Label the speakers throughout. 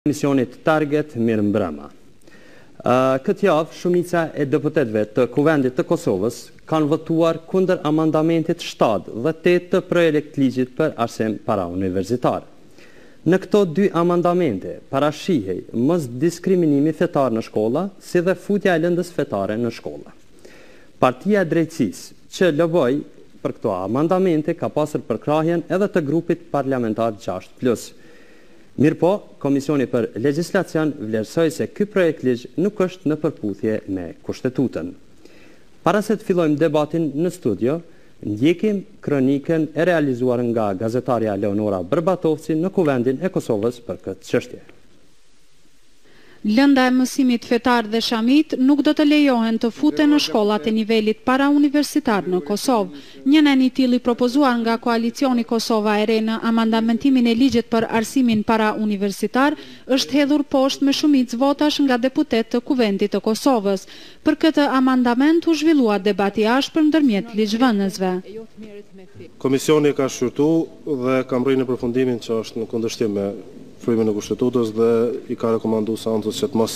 Speaker 1: Komisionit Target mirë mbrëma. Këtë javë, shumica e deputetëve të Kuvendit të Kosovës kanë votuar kundër amandamentit 7 dhe 8 të projektligjit për arsim parauniversitar. Në këto dy amandamente parashihej mos diskriminimi fetar në shkolla, si dhe futja e lëndës fetare në shkolla. Partia e Drejtësisë që loboi për këto amandamente ka pasur përkrahjen edhe të grupit parlamentar 6+. Mirëpo, Komisioni për Legjislacion vlerësoi se ky projektligj nuk është në përputhje me Kushtetutën. Para se të fillojmë debatin në studio, ndjekim kronikën e realizuar nga gazetarja Leonora Bërbatovci në Kuvendin e Kosovës për këtë çështje.
Speaker 2: Lënda e mësimit fetar dhe shamit nuk do të lejohen të futen në shkollat e nivelit parauniversitar në Kosovë. Një nën i tillë propozuar nga koalicioni Kosova e Re në amandamentimin e ligjit për arsimin parauniversitar është hedhur poshtë me shumicë votash nga deputet të Kuvendit të Kosovës. Për këtë amandament u zhvillua debati i ashpër ndërmjet ligjvënësve.
Speaker 3: Komisioni ka shqyrtuar dhe ka mbërë në përfundimin që është në kundërshtim me frymën e Kushtetutës dhe i ka rekomanduar seancës që të mos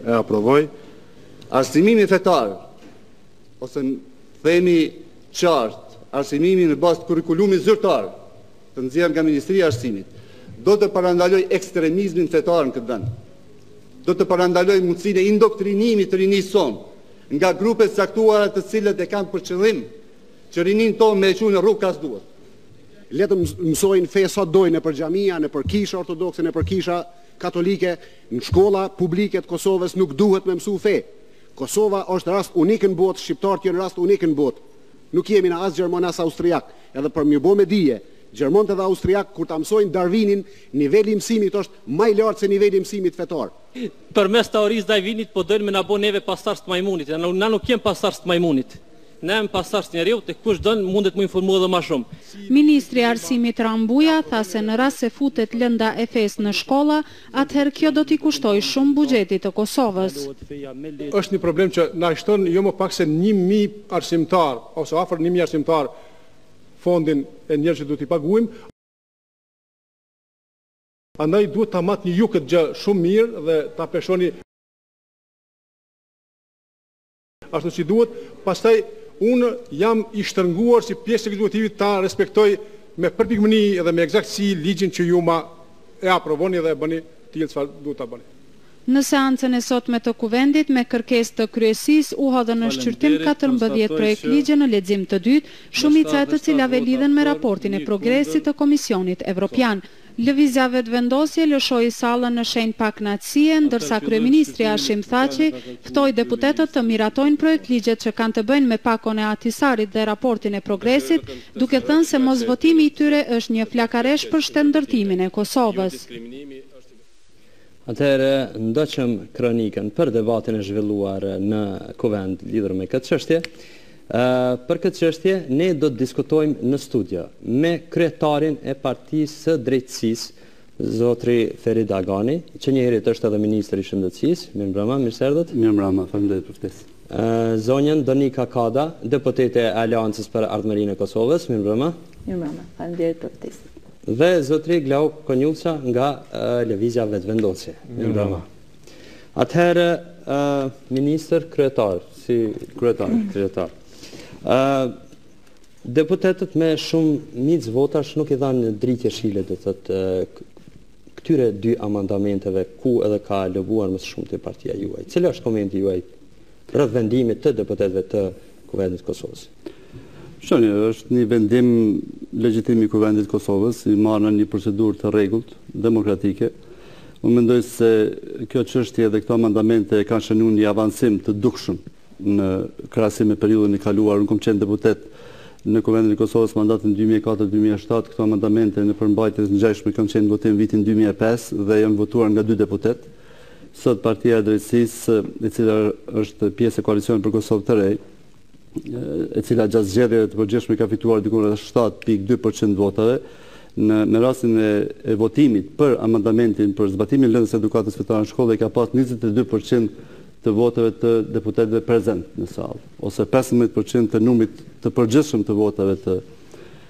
Speaker 3: e aprovoj.
Speaker 4: Arsimimi fetar, ose themi qartë, arsimimi në bazë të kurikulumit zyrtar, të nxjerrë nga Ministria e Arsimit, do të parandaloj ekstremizmin fetar në këtë vend. Do të parandaloj mundësinë e indoktrinimit të rinisë sonë nga grupe caktuara të cilët e kanë për qëllim që rinin tonë me e qunë në rrugë kas duhet.
Speaker 5: Letë mësojnë fe sa dojnë në për xhamia, në për kisha ortodokse, në për kisha katolike, në shkolla publike të Kosovës nuk duhet me mësu fe. Kosova është rast unik në botë, shqiptarët janë rast unik në botë. Nuk jemi në as gjermon as austriak, edhe për mirë bo me dije. Gjermonët edhe austriak, kur ta mësojnë Darwinin, niveli mësimit është më i lartë se niveli mësimit fetar.
Speaker 6: Përmes teorisë Darwinit po dojnë me na bë neve pasardhës të majmunit. Na nuk jem pasardhës të majmunit. Ne jemi pasardhës njeriu, te kush don mundet më informua edhe më shumë.
Speaker 2: Ministri i Arsimit Rambuja tha se në rast se futet lënda e fesë në shkolla, atëherë kjo do t'i kushtoj shumë buxhetit të Kosovës.
Speaker 3: Është një problem që na shton jo më pak se 1000 arsimtar ose afër 1000 arsimtar fondin e njerëzve që duhet i paguajmë. Andaj duhet ta matni ju këtë gjë shumë mirë dhe ta peshoni ashtu si duhet, pastaj unë jam i shtërnguar si pjesë e ekzekutivit ta respektoj me përpikmëni dhe me eksaktësi ligjin që ju ma e aprovoni dhe e bëni tillë çfarë duhet ta bëni.
Speaker 2: Në seancën e sotme të Kuvendit me kërkesë të kryesisë u hodhën në shqyrtim 14 projektligje në lexim të dytë, shumica e të cilave lidhen me raportin e progresit të Komisionit Evropian. Lëvizja vetëvendosje lëshoi sallën në shenjë pakënaqësie, ndërsa kryeministri Hashim Thaçi ftoi deputetët të miratojnë projektligjet që kanë të bëjnë me pakon e Atisarit dhe raportin e progresit, duke thënë se mosvotimi i tyre është një flakaresh për shtetëndërtimin e Kosovës.
Speaker 1: Atëherë, ndoqëm kronikën për debatin e zhvilluar në Kuvend lidhur me këtë çështje. Për këtë çështje ne do të diskutojmë në studio me kryetarin e Partisë së Drejtësisë, zotri Ferit Agani, që njëherët është edhe ministri i Shëndetësisë. Mirëmbrëma, mirëserdhët.
Speaker 7: Mirëmbrëma, faleminderit për ftesën.
Speaker 1: Zonjën Donika Kada, deputete e Aleancës për Ardhmërinë e Kosovës. Mirëmbrëma.
Speaker 8: Mirëmbrëma, faleminderit për ftesën.
Speaker 1: Dhe zotri Glauk Konjuca nga Lëvizja Vetëvendosje. Mirëmbrëma. Atëherë, ministër kryetar, si kryetar. Deputetët me shumë mijë votash nuk i dhanë dritje shile, do thotë, këtyre dy amendamenteve ku edhe ka lobuar më shumë te partia juaj. Cili është komenti juaj rreth vendimit të deputetëve të Kuvendit të Kosovës?
Speaker 7: Shoni, është një vendim legjitim i Kuvendit të Kosovës, i marrë në një procedurë të rregullt, demokratike. Unë mendoj se kjo çështje dhe këto amendamente kanë shënuar një avancim të dukshëm në krahasim me periudhën e kaluar. Unë kam qenë deputet në Kuvendin e Kosovës mandatin 2004-2007, këto amendamente në përmbajtje të ngjashme kanë qenë votim vitin 2005 dhe janë votuar nga 2 deputet. Sot Partia e Drejtësisë, e cila është pjesë e koalicionit për Kosovë të Re, e cila gjatë zgjedhjeve të përgjithshme ka fituar diku rreth 7.2% votave, në rastin e votimit për amendamentin për zbatimin e lëndës edukatës fetare në shkollë ka pas 22% të votave të deputetëve prezent në sallë, ose 15% të numrit të përgjithshëm të votave të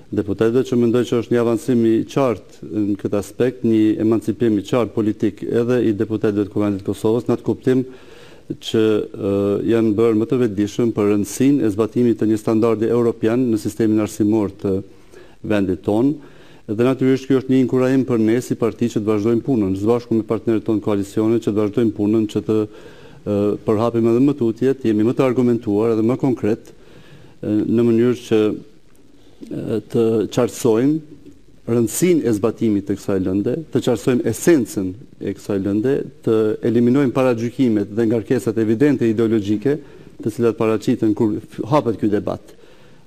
Speaker 7: deputetëve, që mendoj që është një avancim i qartë në këtë aspekt, një emancipim i qartë politik edhe i deputetëve të Kuvendit Kosovës, në atë kuptim që janë bërë më të vetëdijshëm për rëndësinë e zbatimit të një standardi europian në sistemin arsimor të vendit tonë. Dhe natyrisht kjo është një inkurajim për ne si parti që të vazhdojmë punën, së bashku me partnerët tonë koalicione, që të vazhdojmë punën që të përhapim edhe më tutjet, jemi më të argumentuar edhe më konkret në mënyrë që të qartësojmë rëndësinë e zbatimit të kësaj lënde, të qartësojmë esencën e kësaj lënde, të eliminojmë paragjykimet dhe ngarkesat evidente ideologjike, të cilat paraqiten kur hapet ky debat.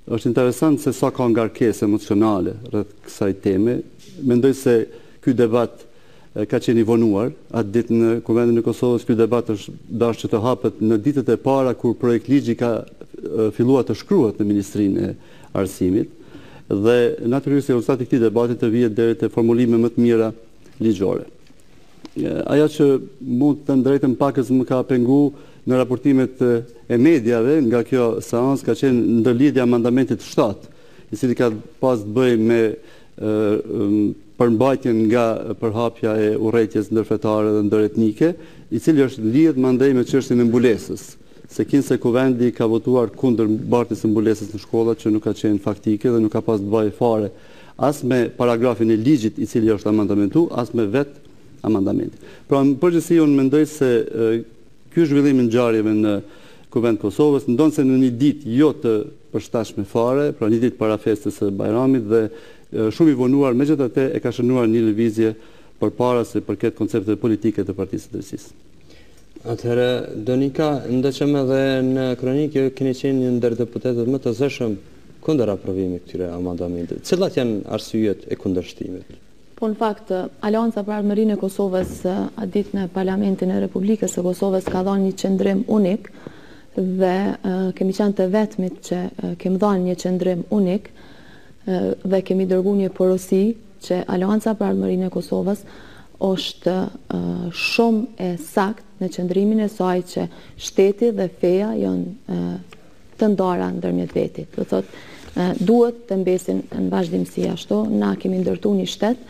Speaker 7: Është interesant se sa ka ngarkesë emocionale rreth kësaj teme. Mendoj se ky debat ka qenë i vonuar. Atë ditë në Kuvendin e Kosovës ky debat është dashur që të hapet në ditët e para kur projekt ligji ka filluar të shkruhet në Ministrinë e Arsimit. Dhe natyrisht rezultati i këtij debati të vihet deri te formulime më të mira ligjore. Ajo që mund të them drejtën pakës më ka pengu në raportimet e mediave nga kjo seancë ka qenë ndërlidhja mandamentit 7, i cili ka pas të bëjë me përmbajtjen nga përhapja e urrëties ndërfetare dhe ndëretnike, i cili është lidh mandej me çështjen e mbulesës. Se kinse Kuvendi ka votuar kundër mbartjes së mbulesës në shkollat, që nuk ka qenë faktike dhe nuk ka pas të bëjë fare as me paragrafin e ligjit i cili është amandamentu, as me vetë amandamentin. Pra, në përgjithësi unë mendoj se ky zhvillim i ngjarjeve në Kuvend Kosovës ndonse në një ditë jo të përshtatshme fare, pra një ditë para festës së Bajramit dhe shumë i vonuar, megjithatë e ka shënuar një lëvizje përpara se përket koncepteve politike të Partisë së Drejtësisë.
Speaker 1: Atëherë, Donika, ndëqëm edhe në kronikë keni qenë një ndër deputetët më të zëshëm kundër aprovimit këtyre amandamentit. Cilat janë arsyet e kundërshtimit?
Speaker 8: Po në fakt, Alianca për Ardhmërinë e Kosovës atë ditë në Parlamentin e Republikës së Kosovës ka dhënë një qendrim unik dhe kemi qenë të vetmit që kemi dhënë një qendrim unik dhe kemi dërguar një porosi që Alianca për Ardhmërinë e Kosovës është shumë e sakt në qëndrimin e saj që shteti dhe feja janë të ndara ndërmjet veti. Do thotë, duhet të mbesin në vazhdimsi ashtu. Na kemi ndërtuar një shtet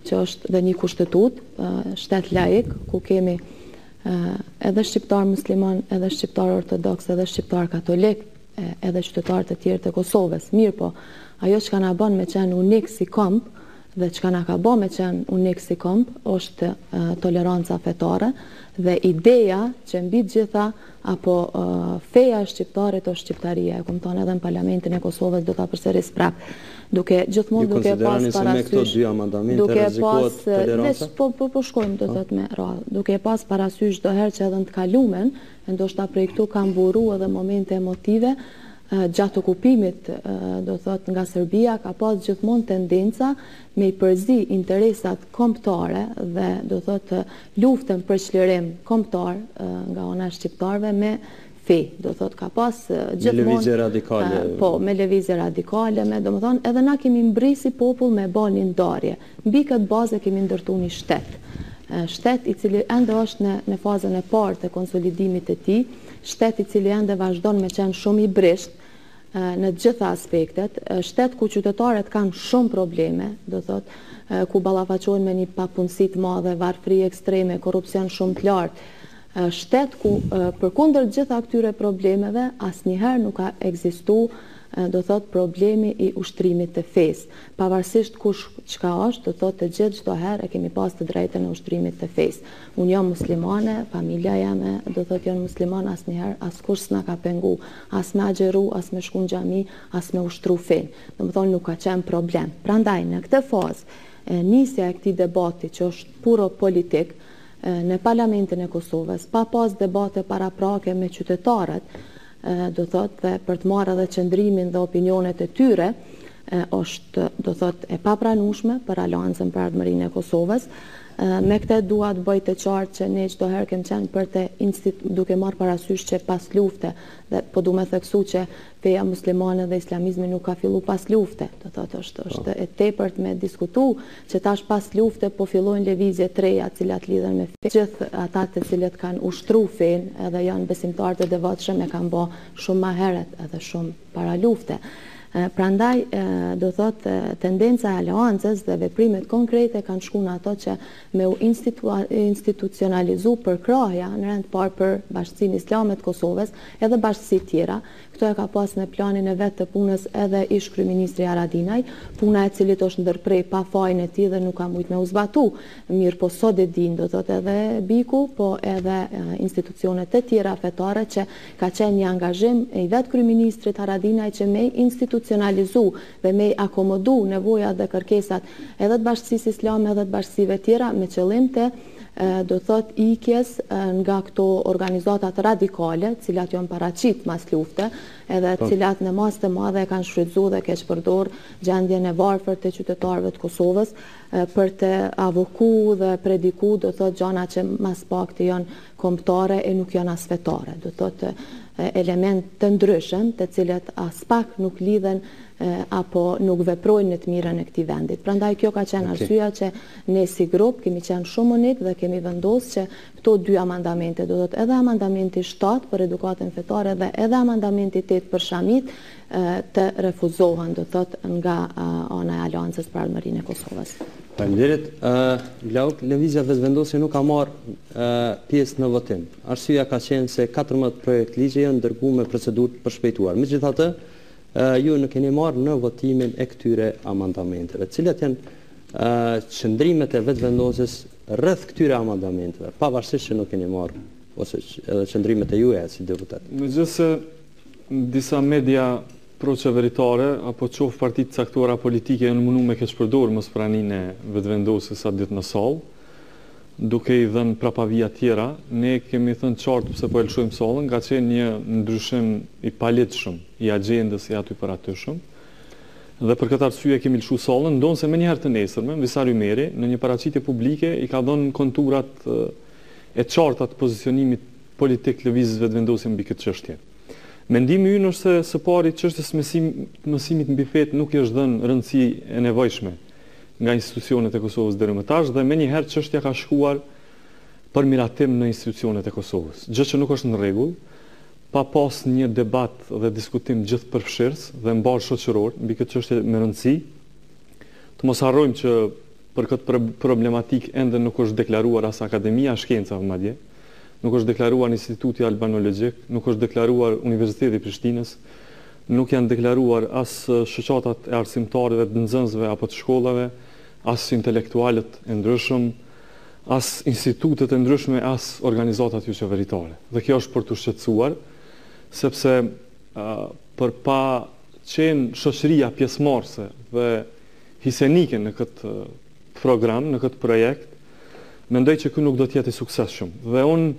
Speaker 8: që është dhe një kushtetut, shtet laik, ku kemi edhe shqiptar musliman, edhe shqiptar ortodoks, edhe shqiptar katolik, edhe qytetar të tjerë të Kosovës. Mirë po, ajo që ka na bën me qenë unik si komp, dhe që ka na ka bë me qenë unik si komp, është toleranca fetare dhe ideja që mbi gjitha apo feja shqiptare të shqiptaria, e kupton edhe në Parlamentin e Kosovës do ta përsëris prap. Duke gjithmonë duke pas parasysh duke pas toleranca po shkojmë do thotë me radhë. Duke pas parasysh çdo herë që edhe në të kalumen, ndoshta prej këtu kanë buru edhe momente emotive, gjatë okupimit, do thot, nga Serbia, ka pas gjithmonë tendenca me i përzi interesat kombëtare dhe, do thot, luftën për çlirim kombëtar nga ana shqiptarëve me fe. Do thot, ka pas gjithmonë...
Speaker 1: Me lëvizje radikale.
Speaker 8: Po, me lëvizje radikale, do më thonë, edhe na kemi mbrisi popull me ba një ndarje. Mbi këtë bazë kemi ndërtu një shtet. Shtet i cili ende është në fazën e parë të konsolidimit të tij, shtet i cili ende vazhdon me qenë shumë i brisht në gjitha aspektet, shtet ku qytetarët kanë shumë probleme, do thot, ku ballafaqohen me një papunësi të madhe, varfëri ekstreme, korrupsion shumë të lartë, shtet ku përkundër gjitha këtyre problemeve asnjëherë nuk ka ekzistuar, do thot, problemi i ushtrimit të fesë. Pavarësisht kush çka është, do thot, të gjithë çdo herë e kemi pas të drejtën e ushtrimit të fesë. Unë jam muslimane, familja jame, do thot, janë musliman, asnjëherë askush s'na ka pengu, as me agjeru, as me shku në xhami, as me ushtru fen. Do të thonë nuk ka qenë problem. Prandaj në këtë fazë, nisja e këtij debati që është puro politik në Parlamentin e Kosovës, pa pas debate paraprake me qytetarët, do thot, dhe për të marrë edhe qëndrimin dhe opinionet e tyre, është, do thot, e papranueshme për Aleancën për Ardhmërinë e Kosovës. Me këtë dua të bëj të qartë që ne çdo herë kemi qenë për të duke marrë parasysh që pas lufte, dhe po du me theksu që feja muslimane dhe islamizmi nuk ka fillu pas lufte. Do thot, është e tepërt me diskutu që tash pas lufte po fillojnë lëvizje të reja cilat lidhen me fe. Gjithë ata të cilët kanë ushtru fen edhe janë besimtarë të devotshëm e kanë bë shumë më herët edhe shumë para lufte. Prandaj, do thot, tendenca e aleancës dhe veprimet konkrete kanë shku në ato që me u institucionalizu përkraja në rend parë për Bashkësinë Islame të Kosovës edhe bashkësi tjera. Këto e ka pas në planin e vetë të punës edhe ish kryeministri Haradinaj, puna e cilit është ndërprej pa fajin e tij dhe nuk ka mujt me u zbatu. Mirë, po sot e din, do thot edhe Biku, po edhe institucionet e tjera fetare që ka qenë një angazhim i vetë kryeministrit Haradinaj që me institucionalizu dhe me akomodu nevojat dhe kërkesat edhe të Bashkësisë Islame edhe të bashkësive tjera me qëllim të do thot ikjes nga këto organizatat radikale, cilat janë paraqit mas lufte, edhe cilat në mas të madhe kanë shfrytzu dhe keq përdor gjendjen e varfër të qytetarëve të Kosovës për të avoku dhe prediku, do thot gjana që mas pak të janë kombëtare e nuk janë as fetare, do thot element të ndryshëm të cilët as pak nuk lidhen apo nuk veprojnë në të mirën e këtij vendit. Prandaj kjo ka qenë arsyeja që ne si grup kemi qenë shumë unik dhe kemi vendosur që këto dy amandamente, do thotë edhe amandamenti 7 për edukatën fetare dhe edhe amandamenti 8 për shamit të refuzohen, do thotë nga ana e Aleancës për Ardhmërinë e Kosovës.
Speaker 1: Faleminderit. Glauk, Lëvizja Vetëvendosje nuk ka marrë pjesë në votim. Arsyeja ka qenë se 14 projekt ligje janë dërguar me procedurë të përshpejtuar. Megjithatë, ju nuk keni marrë në votimin e këtyre amendamenteve, cilat janë qëndrimet e vetëvendosjes rreth këtyre amendamenteve, pavarësisht që nuk keni marrë ose edhe qëndrimet e juaja si deputet.
Speaker 9: Megjithëse disa media proqeveritare apo qoftë partitë caktuara politike janë munduar me keqpërdor mospraninë e vetëvendosjes sa ditë në sallë, duke i dhënë prapavija tjera, ne kemi thënë qartë pse po e lëshojmë sallën, ka qenë një ndryshim i paligjshëm i agjendës i aty paratyshëm. Dhe për këtë arsye kemi lëshuar sallën, ndonse më një herë të nesërme, Visar Ymeri në një paraqitje publike i ka dhënë konturat e qarta të pozicionimit politik lëvizjes vetëvendosje mbi këtë çështje. Mendimi ynë është se së pari çështjes mësimit mbi fetë nuk i është dhënë rëndësi e nevojshme nga institucionet e Kosovës deri më tash dhe menjëherë çështja ka shkuar për miratim në institucionet e Kosovës. Gjë që nuk është në rregull, pa pas një debat dhe diskutim gjithëpërfshirës dhe mbar shoqëror mbi këtë çështje me rëndësi. Të mos harrojmë që për këtë problematik ende nuk është deklaruar as Akademia e Shkencave madje, nuk është deklaruar Instituti Albanologjik, nuk është deklaruar Universiteti i Prishtinës, nuk janë deklaruar as shoqatat e arsimtarëve të nxënësve apo të shkollave, as intelektualët e ndryshëm, as institutet e ndryshme, as organizatat qeveritare. Dhe kjo është për të shqetësuar, sepse për pa qenë shoqëria pjesëmarrëse dhe hisenike në këtë program, në këtë projekt, mendoj që ky nuk do të jetë i suksesshëm. Dhe unë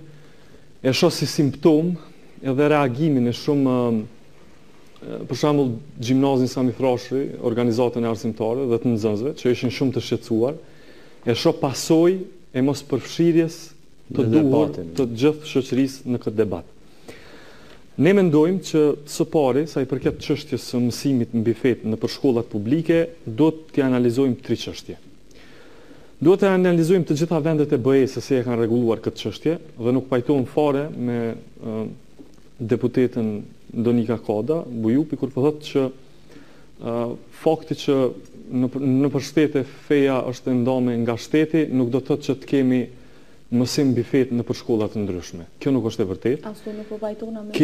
Speaker 9: e shoh si simptom edhe reagimin e shumë për shembull gjimnazin Sami Thrashri, organizatën e arsimtarëve dhe të nxënësve, që ishin shumë të shqetësuar, e shoh pasojë e mos përfshirjes të duhur të gjithë shoqërisë në këtë debat. Ne mendojmë që së pari, sa i përket çështjes së mësimit mbi fetë në shkollat publike, do të analizojmë 3 çështje. Duhet të analizojmë të gjitha vendet e BE-s se e kanë rregulluar këtë çështje dhe nuk pajtohem fare me deputetën Donika Koda, Bujupi, kur po thotë që fakti që në shtete feja është ndame nga shteti, nuk do të thotë që të kemi mësim mbi fetë në shkolla të ndryshme. Kjo nuk është e vërtetë.
Speaker 8: Ashtu nuk po vajtona me që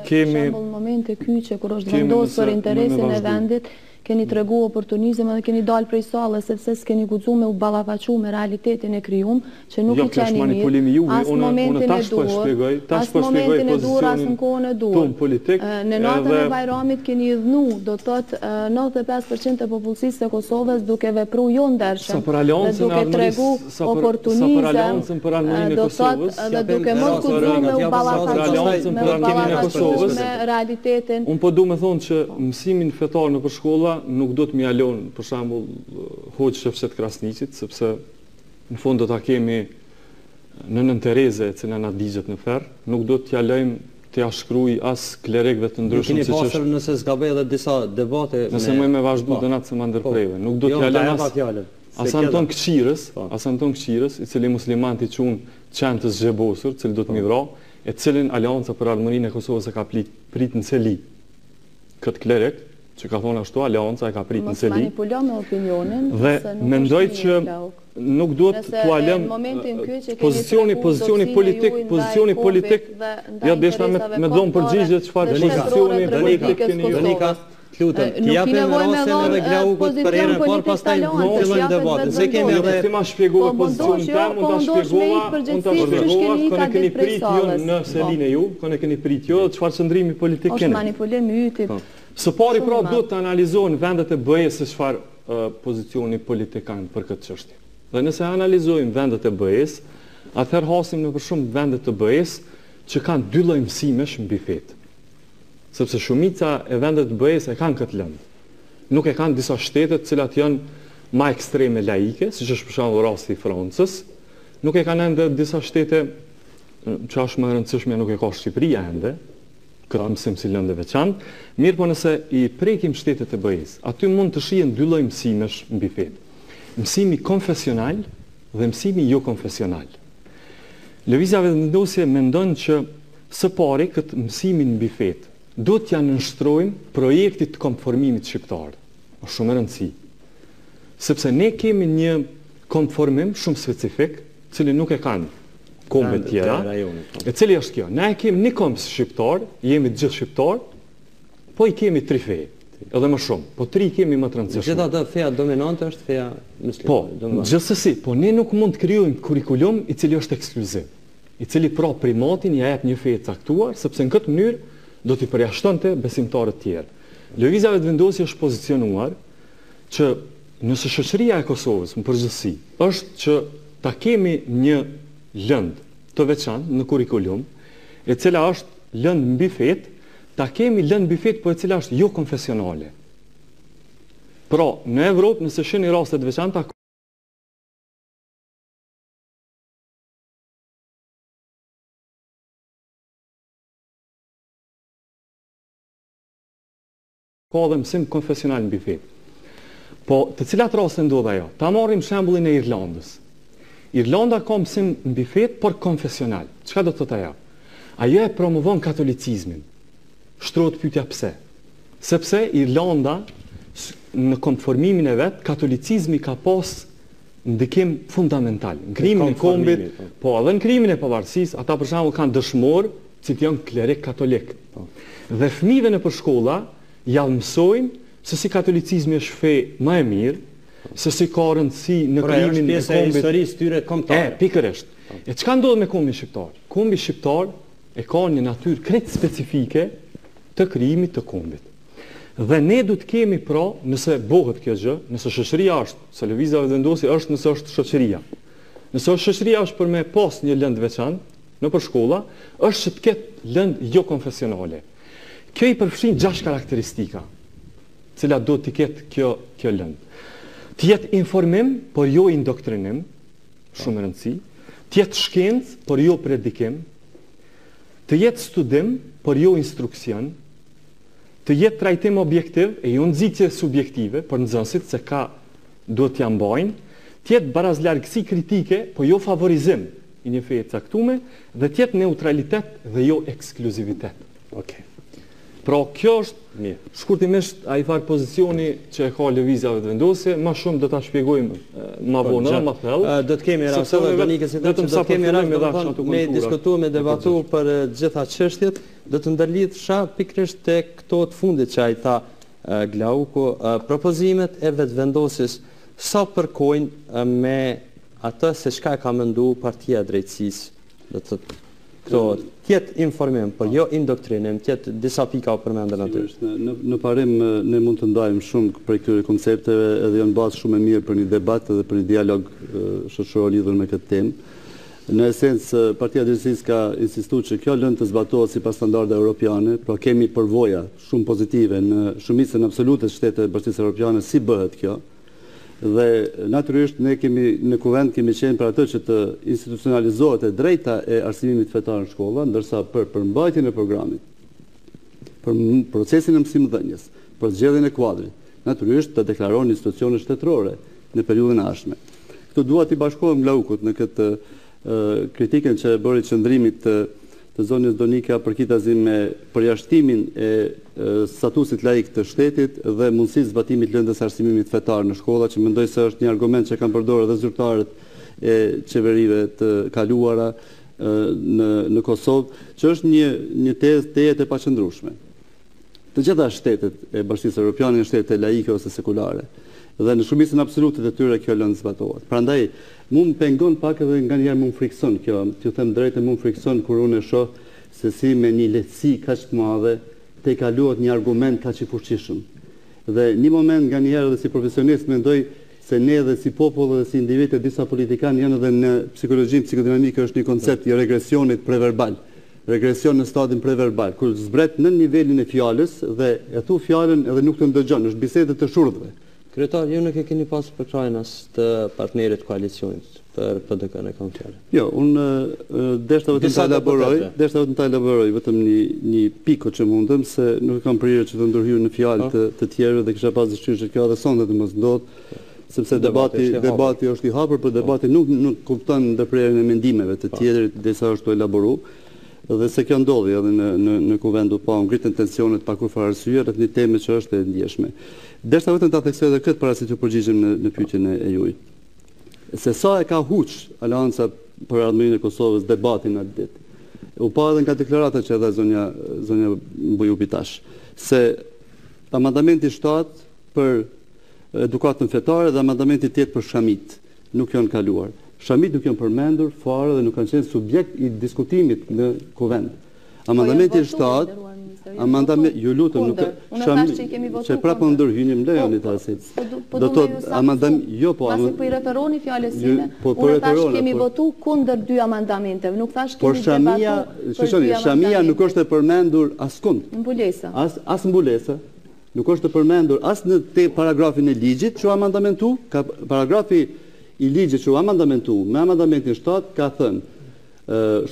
Speaker 8: për shembull momente ky që kur është vendosur për interesin e vendit, keni tregu oportunizëm edhe keni dalë prej sallës sepse s'keni guxuar me u ballafaqu me realitetin e krijuar, që nuk i qeni mirë. As momentin e duhur, as momentin e duhur, as në kohën e duhur. Në natën e Bajramit keni dhënu, do të thotë 95% e popullsisë së Kosovës duke vepruar jo ndershëm, dhe duke tregu oportunizëm, do thotë dhe duke mos guxuar me u ballafaqu me realitetin.
Speaker 9: Unë po du me thonë që mësimin fetar në shkolla nuk do të mjalon, për shembull, Hoxh Shefqet Krasniqit, sepse në fund do ta kemi në Nën Tereze, e cila na digjet në ferr, nuk do t'ja lejmë t'ja shkruaj as klerekëve të ndryshëm
Speaker 1: siç është. Nëse zgaboj edhe disa debate
Speaker 9: nëse më vazhdu dënat se më ndërpreve, nuk do t'ja lejmë as Anton Kçirës, i cili muslimanti çun çantës zgjebosur, cili do të mi vra, e cilin Aleanca për Ardhmërinë e Kosovës e ka prit në celi këtë klerek, që ka thonë ashtu Alianca e ka pritë në Seli.
Speaker 8: Mos manipulo me opinionin.
Speaker 9: Dhe mendoj që nuk duhet t'u alëm pozicioni politik, ja deshta me dhomë përgjigjet çfarë pozicioni politik keni ju.
Speaker 1: Lutem, t'japim rasin edhe Glaukut për herën parë, pastaj fillojmë debatin. Se kemi edhe
Speaker 9: ti ma shpjegova pozicionin tim, unë ta shpjegova, këne keni prit ju në Selin e ju, këne keni prit ju, çfarë qëndrimi politik keni.
Speaker 8: Është manipulim i yti.
Speaker 9: Së pari pra duhet të analizohen vendet e BE-s se çfarë pozicioni politik kanë për këtë çështje. Dhe nëse analizojmë vendet e BE-s, atëherë hasim në për shumë vendet të BE-s që kanë dy lloj mësimesh mbi fetë. Sepse shumica e vendet të BE-s e kanë këtë lëndë. Nuk e kanë disa shtetet cilat janë ma ekstreme laike, siç është për shembull rasti i Francës, nuk e kanë ende disa shtete që është më e rëndësishme, nuk e ka Shqipëria ende, këtë mësim si lëndë veçantë, mirë po nëse i prekim shtetet e BE-s, aty mund të shihen dy lloj mësimesh mbi fetë. Mësimi konfesional dhe mësimi jo konfesional. Lëvizja Vetëvendosje mendon që së pari këtë mësimin mbi fetë do t'ja nënshtrojmë projektit të konformimit shqiptar. Është shumë e rëndësi. Sepse ne kemi një konformim shumë specifik, cili nuk e kanë kombet tjera, e cili është kjo. Ne kemi një kombë shqiptar, jemi të gjithë shqiptar, po i kemi 3 fe, edhe më shumë, po 3 kemi më të rëndësishme.
Speaker 1: Gjitha të feja dominante është feja muslime.
Speaker 9: Po, gjithsesi, po ne nuk mund të krijojmë kurikulum i cili është ekskluziv, i cili pra primatin ja jep një fe të caktuar, sepse në këtë mënyrë do t'i përjashtonte besimtarët tjerë. Lëvizja Vetëvendosje është pozicionuar që nëse shoqëria e Kosovës në përgjithësi është që ta kemi një lëndë të veçantë në kurikulum, e cila është lëndë mbi fetë, ta kemi lëndë mbi fetë, po e cila është jo konfesionale. Pra, në Evropë, nëse shihni raste të veçanta, ka dhe mësim konfesional mbi fetë. Po, të cilat raste ndodh ajo? Ta marrim shembullin e Irlandës. Irlanda ka mësim mbi fetë, por konfesional. Çka do të thotë ajo? Ajo e promovon katolicizmin. Shtrohet pyetja pse? Sepse Irlanda në konformimin e vet, katolicizmi ka pas ndikim fundamental. Në krimin e kombit, po edhe në krimin e pavarësisë, ata për shembull kanë dëshmor, që janë klerik katolik. Dhe fëmijëve në shkolla ja mësojnë se si katolicizmi është fe më e mirë, se si ka rëndësi në krimin e kombit.
Speaker 1: E historisë tyre kombëtare.
Speaker 9: Pikërisht. E çka ndodh me kombin shqiptar? Kombi shqiptar e ka një natyrë krejt specifike të krijimit të kombit. Dhe ne du të kemi pra, nëse bëhet kjo gjë, nëse shoqëria është, se Lëvizja Vetëvendosje është nëse është shoqëria. Nëse është shoqëria është për me pas një lëndë veçantë në për shkolla, është që të ketë lëndë jo konfesionale. Kjo i përfshin 6 karakteristika, cilat do t'i ketë kjo lëndë. T'jetë informim, por jo indoktrinim, shumë rëndësi, t'jetë shkencë, por jo predikim, t'jetë studim, por jo instruksion, t'jetë trajtim objektiv, e jo nxitje subjektive, për nxënësit se ka do t'ja mbajnë, t'jetë barazlargësi kritike, por jo favorizim i një feje caktume, dhe t'jetë neutralitet dhe jo ekskluzivitet.
Speaker 1: Okej.
Speaker 9: Pra kjo është, shkurtimisht a i farë pozicioni që e ka Lëvizja Vetëvendosje, ma shumë do ta shpjegojmë ma vonë, ma thellë.
Speaker 1: Do të kemi rast edhe Donikës i thotë që do të kemi rast me diskutuar, me debatuar për gjitha çështjet, do të ndërlidhsha pikërisht te këto të fundit që ai tha Glauku, propozimet e Vetëvendosjes sa përkojnë me atë se çka ka menduar Partia e Drejtësisë, do të thotë këto tjetë informim, por jo indoktrinim, tjetë disa pika o përmendën aty.
Speaker 7: Në parim, ne mund të ndajmë shumë për këtyre koncepteve edhe janë bazë shumë e mirë për një debat edhe për një dialog shoqëror lidhur me këtë temë. Në esencë, Partia e Drejtësisë ka insistuar që kjo lëndë të zbatohet sipas standardeve europiane, pra kemi përvoja shumë pozitive në shumicën absolute të shteteve të Bashkisë Evropiane si bëhet kjo. Dhe natyrisht ne kemi në kuvend kemi qenë për atë që të institucionalizohet e drejta e arsimimit fetar në shkolla, ndërsa për përmbajtjen e programit, për procesin e mësimdhënies, për zgjedhjen e kuadrit, natyrisht të deklarohen institucione shtetërore në periudhën e ardhshme. Këtu dua t'i bashkohem Glaukut në këtë kritikën që e bëri qëndrimit të zonës Donika përkitazim me përjashtimin e statusit laik të shtetit dhe mundësisë zbatimit lëndës arsimimit fetar në shkolla, që mendoj se është një argument që kanë përdorur edhe zyrtarët e qeverive të kaluara në Kosovë, që është një tezë të jetë e paqëndrueshme. Të gjitha shtetet e Bashkisë Evropiane janë shtete laike ose sekulare, dhe në shumicën absolute të tyre kjo lëndë zbatohet. Prandaj, mu më pengon pak edhe nga njerë mu më frikson kjo, t'ju them drejtë, mu më frikson kur unë e shoh se si me një lehtësi kaq të madhe te kaluat një argument kaq i fuqishëm. Dhe një moment nga njerë dhe si profesionist mendoj se ne dhe si popull dhe si individ e disa politikanë janë edhe në psikologjinë psikodinamike është një koncept i regresionit preverbal. Regresion në stadin preverbal, kur zbret në nivelin e fjalës dhe e thu fjalën edhe nuk të ndëgjon, është bisedë të shurdhëve.
Speaker 1: Kryetar, ju nuk e keni pasur përkrajnas të partnerit koalicionit për PDK-n e kam fjalën.
Speaker 7: Jo, unë deshta vetëm ta elaboroj vetëm një piko që mundem, se nuk kam prirë që të ndërhyj në fjalë të tjerëve dhe kisha pas dëshirë që kjo edhe sonde të mos ndodhë, sepse debati është i hapur, por debati nuk kupton ndërprerjen e mendimeve të tjerërit derisa është të elaboru. Dhe se kjo ndodhi edhe në kuvendu pa ngritën tensionet pa kur fare arsye rreth një teme që është e ndjeshme. Derisa vetëm ta theksoj edhe këtë para se të përgjigjem në pyetjen e juaj. Se sa e ka huq Aleanca për Ardhmërinë e Kosovës debatin atë ditë. U pa edhe nga deklarata që edhe zonja Bujupi tash, se amandamenti 7 për edukatën fetare dhe amandamenti 8 për shamit nuk janë kaluar. Shamit nuk janë përmendur fare dhe nuk kanë qenë subjekt i diskutimit në kuvend. Amandamenti 7, ju lutem, që prapë ndërhynim, lejoni të asit.
Speaker 8: Do të ju pasi po i referoni fjales sime, unë thash kemi votu kundër 2 amendamenteve, nuk thash kemi debatu për 2 amendamenteve.
Speaker 7: Shamia nuk është e përmendur askund.
Speaker 8: Mbulesa.
Speaker 7: As mbulesa. Nuk është e përmendur as në paragrafin e ligjit që amandamentu, ka paragrafi i ligjit që u amandamentu me amandamentin 7 ka thënë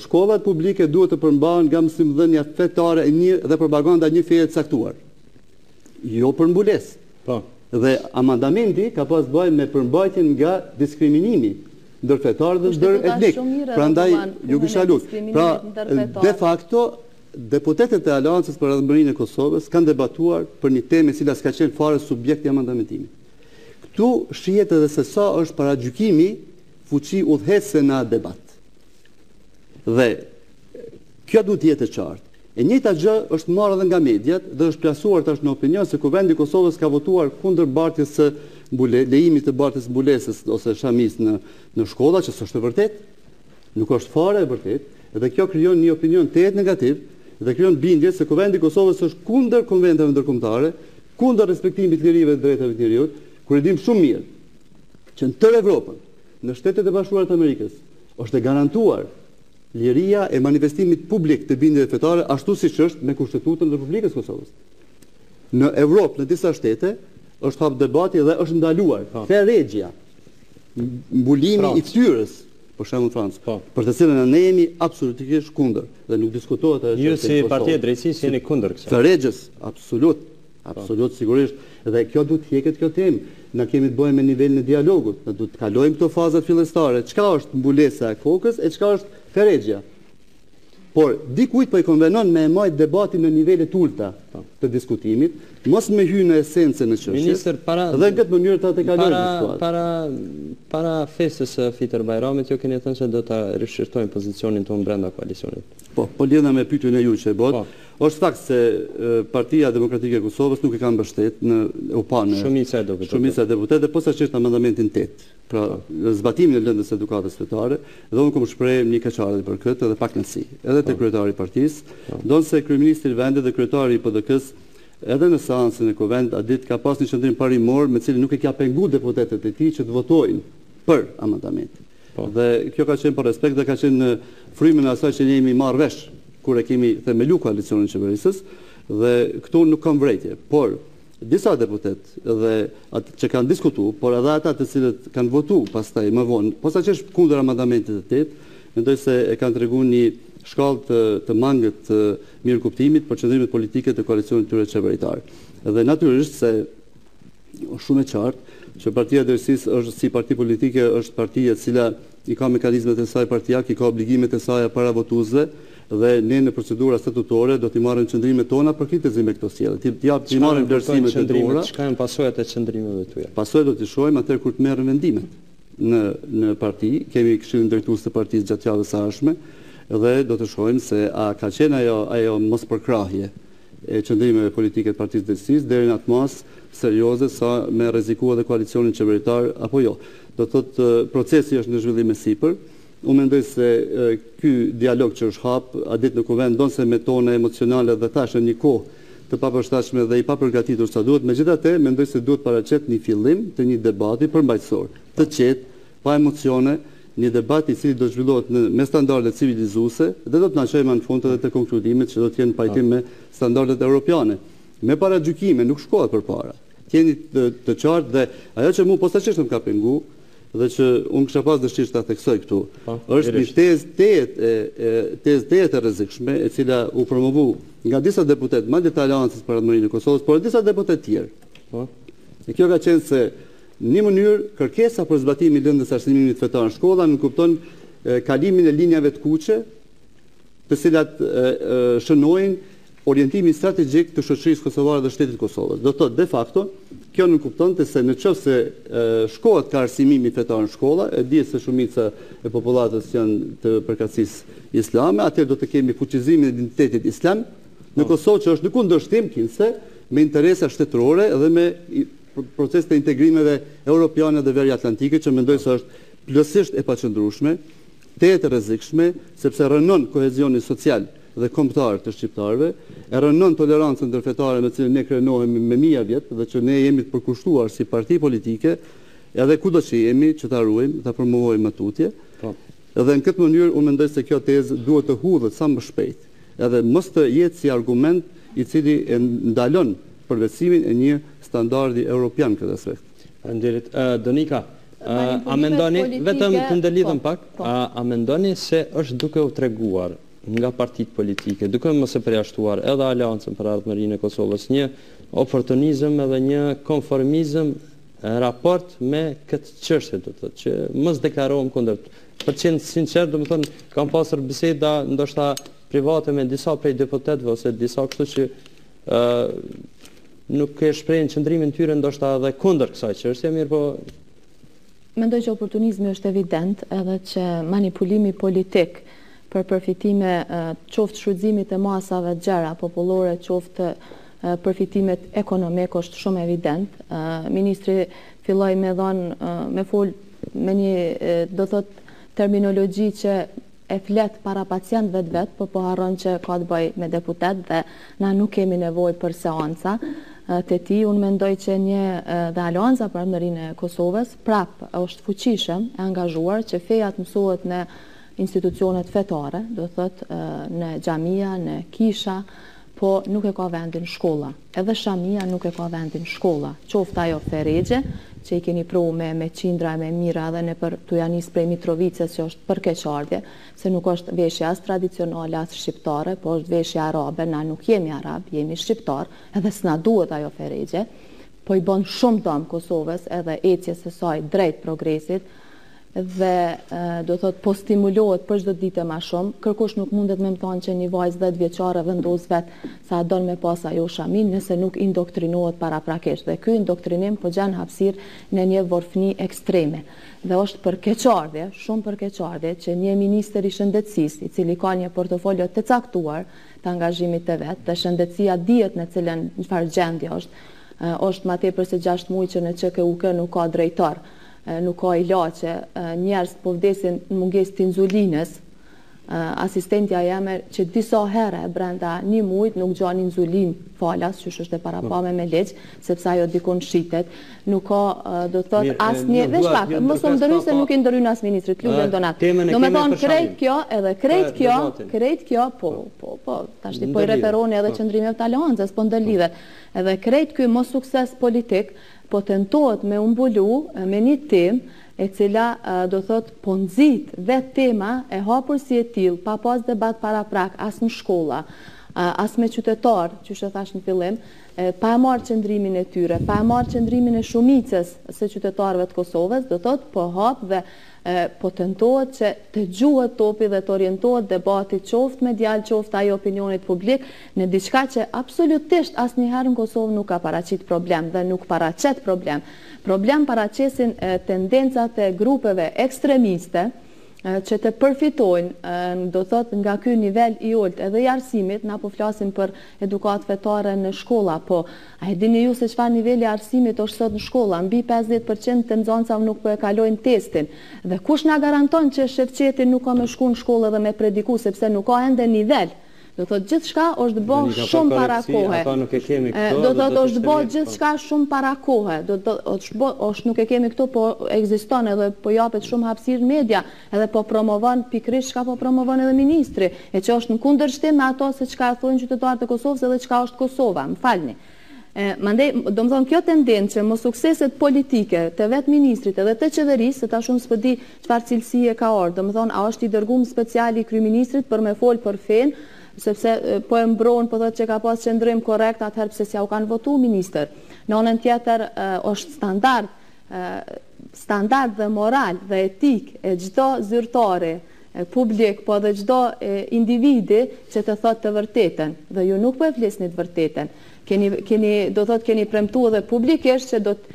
Speaker 7: shkollat publike duhet të përmbahen nga mësimdhënia fetare dhe propaganda një feje të caktuar. Jo për mbulesë. Po. Dhe amandamenti ka pas bëj me përmbajtjen nga diskriminimi ndër fetar dhe ndër etnik. Prandaj ju kisha lutur. Pra, de facto deputetët e Aleancës për Ardhmërinë e Kosovës kanë debatuar për një temë e cila s'ka qenë fare subjekti i amandamentimit. Këtu shihet edhe se sa është paragjykimi fuqi udhëhecëse në atë debat. Dhe kjo duhet të jetë e qartë. E njëjta gjë është marrë edhe nga mediat dhe është plasuar tash në opinion se Kuvendi i Kosovës ka votuar kundër bartjes së lejimit të bartjes mbulesës ose shamis në shkolla, që s'është e vërtetë. Nuk është fare e vërtetë, dhe kjo krijon një opinion të jetë negativ dhe krijon bindje se Kuvendi i Kosovës është kundër konventeve ndërkombëtare, kundër respektimit të lirive dhe drejtave të njeriut. Kur e dim shumë mirë që në tërë Evropën, në Shtetet e Bashkuara të Amerikës, është e garantuar liria e manifestimit publik të bindjeve fetare ashtu siç është me Kushtetutën e Republikës Kosovës. Në Evropë, në disa shtete, është hap debati dhe është ndaluar ferregjia, mbulimi i fytyrës, për shembull Francë, për të cilën ne jemi absolutisht kundër dhe nuk diskutohet ajo.
Speaker 1: Ju si Partia e Drejtësisë jeni kundër kësaj.
Speaker 7: Ferregjës, absolut sigurisht. Dhe kjo duhet të hjeket kjo temë. Na kemi të bëjmë me nivelin e dialogut. Ne duhet të kalojmë këto fazat fillestare. Çka është mbulesa e kokës e çka është ferregjja. Por dikujt po i konvenon me majt debatin në nivele të ulta të diskutimit, mos me hyrë në esencën e çështjes. Dhe në këtë mënyrë ta kalojmë situatë.
Speaker 1: Para festës së Fitër Bajramit, ju keni thënë se do ta rishërtojmë pozicionin tonë brenda koalicionit.
Speaker 7: Po lidha me pyetjen e ju që e bot. Është fakt se Partia Demokratike e Kosovës nuk e ka mbështet në
Speaker 1: shumica e
Speaker 7: deputetëve posaçërisht amandamentin 8. Pra zbatimin e lëndës edukatës fetare, dhe unë kam shprehur një keqardhje për këtë dhe pak kënaqësi. Edhe te kryetari i partisë, ndonse kryeministri i vendit dhe kryetari i PDK-s edhe në seancën e Kuvend atë ditë ka pas një qendrim parimor me cilin nuk e ka pengu deputetët e tij që të votojnë për amandamentin. Dhe kjo ka qenë për respekt dhe ka qenë në frymën e asaj që ne jemi marrë vesh kur e kemi themelu koalicionin qeverisës, dhe këtu nuk kam vrejtje, por disa deputet dhe atë që kanë diskutuar, por edhe ata të cilët kanë votuar pastaj më vonë, posaçërisht kundër amandamentit të 8, mendoj se e kanë treguar një shkallë të mangët të mirëkuptimit për qëndrimet politike të koalicionit tyre qeveritar. Dhe natyrisht se është shumë e qartë që Partia e Drejtësisë është si parti politike është partia e cila i ka mekanizmet e saj partijak, i ka obligimet e saj para votuesve dhe ne në procedura statutore do t'i marrim qëndrimet tona për kritizim me këto sjellje. T'i marrim vlerësimet e duhura.
Speaker 1: Çka janë pasojat e qëndrimeve tuaja?
Speaker 7: Pasojat do t'i shohim atëherë kur të merren vendimet në parti. Kemi këshillin drejtues të partisë gjatë javës së ardhshme dhe do të shohim se a ka qenë ajo mospërkrahje e qëndrimeve politike të Partisë Drejtësisë deri në atë masë serioze sa me rrezikua dhe koalicionin qeveritar apo jo. Do thotë procesi është në zhvillim e sipër. Unë mendoj se ky dialog që është hap a ditë në kuvend ndonse me tone emocionale dhe thashë një kohë të papërshtatshme dhe i papërgatitur sa duhet, megjithatë mendoj se duhet paraqet një fillim të një debati përmbajtësor, të qetë, pa emocione, një debat i cili do zhvillohet me standarde civilizuese dhe do të na çojë në fund edhe të konkludimit që do të jenë pajtim me standardet europiane. Me paragjykime nuk shkohet përpara. Jeni të qartë dhe ajo që mua posaçërisht më ka pengu dhe që unë kisha pas dëshirë ta theksoj këtu, është një tezë e rrezikshme e cila u promovu nga disa deputet, madje të Aleancës për Ardhmërinë e Kosovës, por disa deputet tjerë. E kjo ka qenë se një mënyrë kërkesa për zbatimin e lëndës arsimimit fetar në shkolla nuk kupton kalimin e linjave të kuqe, të cilat shënojnë orientimin strategjik të shoqërisë kosovare dhe shtetit Kosovës. Do thotë de facto, kjo nuk kuptonte se nëse shkohet ka arsimimi fetar në shkolla, e di se shumica e popullatës janë të përkatësisë islame, atëherë do të kemi fuqizimin e identitetit islam në Kosovë që është në kundërshtim kinse me interesa shtetërore dhe me proces të integrimeve europiane dhe veriatlantike që mendoj se është plotësisht e paqëndrueshme, tetë e rrezikshme sepse rënon kohezionin social dhe kombëtar të shqiptarëve, e rënon tolerancën ndërfetare me cilën ne krenohemi me mijë vjet dhe që ne jemi të përkushtuar si parti politike, edhe kudo që jemi që ta ruajmë, ta promovojmë tutje. Edhe në këtë mënyrë unë mendoj se kjo tezë duhet të hudhet sa më shpejt, edhe mos të jetë si argument i cili e ndalon përvecimin e një standardi europian këtë aspekt.
Speaker 1: Faleminderit. Donika, a mendoni, vetëm të ndërlidhem pak, a mendoni se është duke u treguar nga partitë politike, duke mos e përjashtuar edhe Aleancën për Ardhmërinë e Kosovës, një oportunizëm edhe një konformizëm raport me këtë çështje, do të thotë që mos deklarohem kundër. Për qenë sinqert, do të thonë, kam pasur biseda ndoshta private me disa prej deputetëve ose disa kështu që nuk e shprehin qëndrimin tyre ndoshta edhe kundër kësaj çështje, mirë po
Speaker 8: mendoj që oportunizmi është evident edhe që manipulimi politik për përfitime qoftë shfrytëzimit e masave të gjera popullore, qoftë përfitimet ekonomike është shumë evident. Ministri filloi me fol me një do thot terminologji që e flet para pacientëve vet, por po harron që ka të bëjë me deputet dhe na nuk kemi nevojë për seanca të tij. Unë mendoj që dhe Aleanca për Ardhmërinë e Kosovës prap është fuqishëm, e angazhuar që feja të mësohet në institucionet fetare, do thot në xhamia, në kisha, po nuk e ka vendin shkolla. Edhe shamia nuk e ka vendin shkolla. Qoftë ajo Ferexhe, që i keni pru me qindra e me mira edhe në për të janis prej Mitrovicës që është përkeqardhje, se nuk është veshja as tradicionale as shqiptare, po është veshja arabe, na nuk jemi arab, jemi shqiptar, edhe s'na duhet ajo Ferexhe, po i bën shumë dëm Kosovës edhe ecjes së saj drejt progresit, dhe do thot po stimulohet për çdo ditë më shumë. Kërkush nuk mundet me më thonë që një vajzë 10 vjeçare vendos vetë sa don me pas ajo shamin nëse nuk indoktrinohet paraprakisht. Dhe ky indoktrinim po gjen hapësirë në një vorfni ekstreme. Dhe është për keqardhje, shumë për keqardhje që një ministër i shëndetësisë, i cili ka një portofolio të caktuar të angazhimit të vet, dhe shëndetësia dihet në cilën çfarë gjendje është më tepër se 6 muaj që në ÇKUK nuk ka drejtor. Nuk ka ilaçe, njerëz po vdesin në mungesë të inzulinës. Asistentja jeme që disa herë brenda një muajt nuk gjan inzulin falas, që është e parapame me leq, sepse ajo dikon shitet. Nuk ka, do thot, asnjë, veç pak, mos u ndërhyj se nuk i ndërhyn as ministrit, lutem donat. Do me thonë krejt kjo, edhe krejt kjo, po, tashti po i referoni edhe qëndrimet të Aleancës, po ndërlidhet. Edhe krejt kjo mos sukses politik, po tentohet me umbulu me një temë e cila do thot po nxit vetë tema e hapur si e tillë, pa pas debat paraprak as në shkolla, as me qytetar, që shë thash në fillim, pa e marrë qëndrimin e tyre, pa e marrë qëndrimin e shumicës së qytetarëve të Kosovës, do thotë po hap dhe po tentohet që të gjuhet topi dhe të orientohet debati qoftë medial, qoftë ai opinionit publik në diçka që absolutisht asnjëherë në Kosovë nuk ka paraqit problem dhe nuk paraqet problem. Problem paraqesin tendencat e grupeve ekstremiste që të përfitojnë, do thot nga ky nivel i ulët edhe i arsimit, na po flasim për edukat fetare në shkolla, po a e dini ju se çfarë niveli i arsimit është sot në shkolla? Mbi 50% të nxënësave nuk po e kalojnë testin. Dhe kush na garanton që shefqeti nuk ka më shku në shkollë dhe me prediku, sepse nuk ka ende nivel. Do thot gjithçka është bë shumë para kohe. Do thot është bë gjithçka shumë para kohe. Do është nuk e kemi këtu, po ekziston edhe po japet shumë hapësirë në media, edhe po promovon pikërisht çka po promovon edhe ministri, e që është në kundërshtim me ato se çka thonë qytetarët e Kosovës edhe çka është Kosova. M'falni. Mandej, do më thonë kjo tendencë më sukseset politike të vetë ministrit edhe të qeverisë, se ta shumë s'po di çfarë cilësie ka orë, do më thonë a është i dërguar special i kryeministrit për me fol për fen, sepse po e mbron, po thotë që ka pas qëndrim korrekt, atëherë pse s'ja u kanë votu minister. Në anën tjetër është standard dhe moral dhe etik e çdo zyrtari publik, po dhe çdo individi që të thotë të vërtetën, dhe ju nuk po e flisni të vërtetën. Do thotë keni premtuar edhe publikisht që do të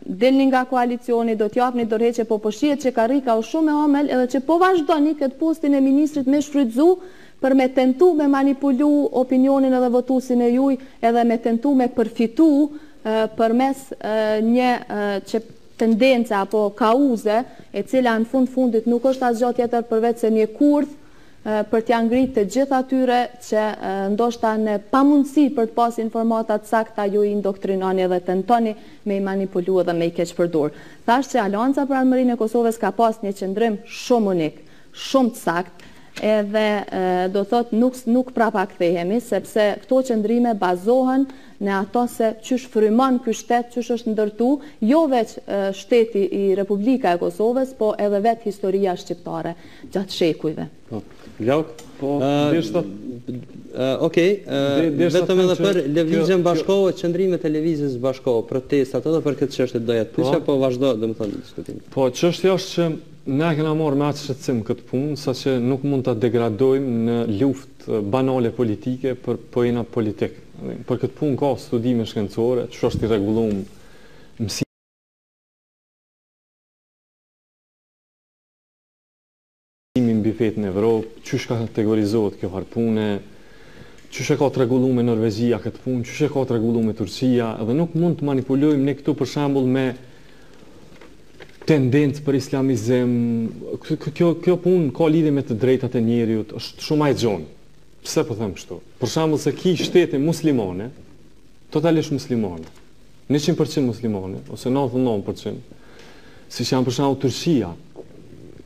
Speaker 8: dilni nga koalicioni, do t'japni dorëheqje, po shihet që ka rika u shumë e omël, edhe që po vazhdoni këtë postin e ministrit me shfrytzu për me tentu me manipulu opinionin edhe votusin e juj, edhe me tentu me përfitu përmes një që tendence apo kauze, e cila në fundit nuk është asgjë tjetër përveç se një kurth për t'ja ngritë të gjithë atyre që ndoshta në pamundësi për të pas informata të sakta ju i indoktrinoni edhe tentoni me i manipulu edhe me i keqpërdor. Thash që Alianca për Armërinë e Kosovës ka pas një qëndrim shumë unik, shumë të sakt, edhe do thot nuk prapa kthehemi, sepse këto qëndrime bazohen në ato se qysh frymon ky shtet, qysh është ndërtu, jo veç shteti i Republika e Kosovës, po edhe vetë historia shqiptare gjatë shekujve.
Speaker 1: Glauk? Okej, vetëm edhe për lëvizjen bashkohë, qëndrimet e lëvizjes bashkohë, protestat edhe për këtë çështje doja të pyesja, po vazhdo, domethënë diskutim.
Speaker 9: Po çështja është që ne kena marrë me atë shqetësim këtë punë, saqë nuk mund ta degradojmë në luftë banale politike për pojena politik. Për këtë punë ka studime shkencore, që është i rregulluar mësimi mbi fetë në Evropë, çysh ka kategorizohet kjo harpune, çysh e ka të rregulluar me Norvegjia këtë punë, çysh e ka të rregulluar me Turqia, dhe nuk mund të manipulojmë ne këtu për shembull me tendencë për islamizëm. Kjo punë ka lidhje me të drejtat e njerëzit, është shumë e gjonë. Pse po them kështu? Për shembull se ki shtete muslimane, totalisht muslimane, 100% muslimane, ose 99%, siç janë për shembull Turqia,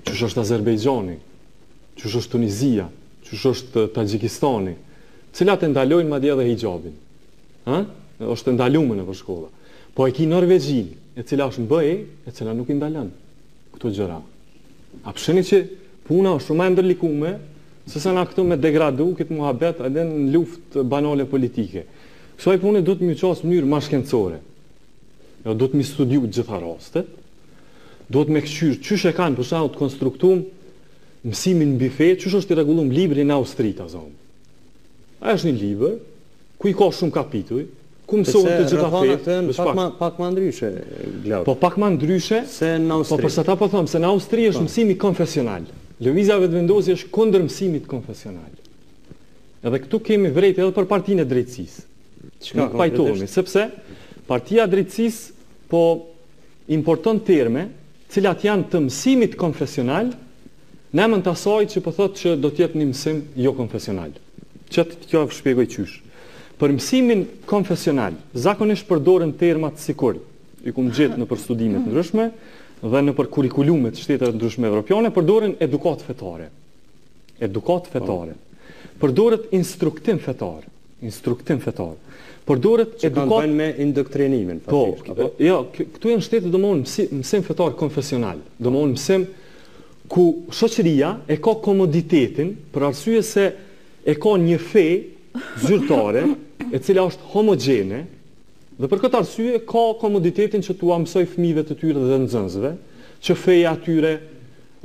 Speaker 9: çush është Azerbejxhani, çush është Tunizia, çush është Tagjikistani, cilat e ndalojnë madje edhe hijabin. Është ndaluar në shkolla. Po e ki Norvegjin, e cila është në BE, e cila nuk i ndalën këto gjëra. A përsheni që puna është shumë e ndërlikume, se sa na këtu me degradu këtë muhabet edhe në luftë banale politike. Kësaj pune do të më qasë mënyrë ma shkencore. Jo, do të më studiu gjitha rastet, do të më këqyrë qysh e kanë për shkak të konstruktum mësimin mbi fe, qysh është i rregullum libri në Austri ta zonë. Ai është një libër ku i ka shumë kapituj, ku mësohet të gjitha fetë,
Speaker 1: pak më ndryshe, Glauk.
Speaker 9: Po pak më ndryshe
Speaker 1: se në Austri.
Speaker 9: Po përsa ta po them se në Austri është mësimi konfesional. Lëvizja vetëvendosje është kundër mësimit konfesional. Edhe këtu kemi vërejt edhe për partinë e drejtësisë. Nuk pajtohemi, sepse partia e drejtësisë po importon terme, cilat janë të mësimit konfesional, në emën të asaj që po thotë që do të jetë një mësim jo konfesional. Që t'jo shpjegoj qysh. Për mësimin konfesional, zakonisht përdoren termat sikur i kum gjetë në për studimet ndryshme dhe në për kurikulumet shteteve ndryshme evropiane, përdoren edukat fetare. Edukat fetare. Përdoret instruktim fetar. Instruktim fetar. Përdoret
Speaker 1: edukat... Që kanë bënë me indoktrinimin,
Speaker 9: faktisht. Po, jo, këtu janë shtete domthonë mësim fetar konfesional. Domthonë mësim ku shoqëria e ka komoditetin për arsye se e ka një fe zyrtare, e cila është homogjene, dhe për këtë arsye ka komoditetin që t'ua mësoj fëmijëve të tyre dhe nxënësve, që feja atyre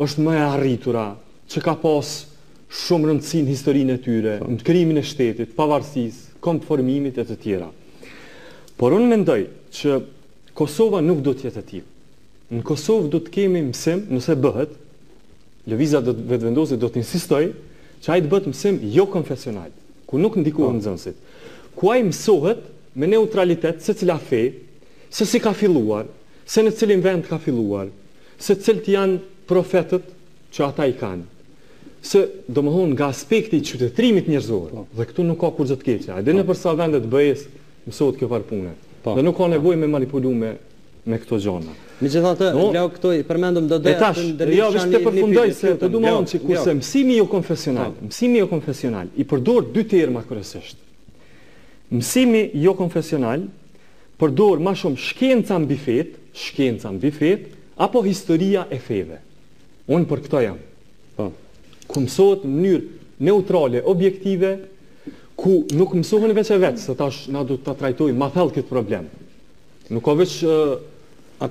Speaker 9: është më e arritura, që ka pas shumë rëndësi në historinë e tyre, në krijimin e shtetit, pavarësisë, konformimit e të tjera. Por unë mendoj që Kosova nuk do të jetë e tillë. Në Kosovë do të kemi mësim, nëse bëhet, lëvizja vetëvendosje do të insistoj që ai të bëhet mësim jo konfesional, ku nuk ndikohet nxënësit, ku ai mësohet me neutralitet se cila fe, se si ka filluar, se në cilin vend ka filluar, se cilët janë profetët që ata i kanë. Se domethënë nga aspekti i qytetërimit njerëzor, dhe këtu nuk ka kur gjë të keqe. Edhe në përsa vendet BE-s mësohet kjo farë pune. Dhe nuk ka nevojë me manipulu me këto gjëra.
Speaker 1: Megjithatë, Glau këto i përmendëm do
Speaker 9: jo, vetëm të përfundoj se të duam që kurse mësimi jo konfesional i përdor dy terma kryesisht. Mësimi jo konfesional përdor më shumë shkenca mbi fet, apo historia e feve. Unë për këto jam. Ku mësohet në mënyrë neutrale, objektive, ku nuk mësohen veç e vetë, se tash na do të trajtojmë ma thellë këtë problem. Nuk ka veç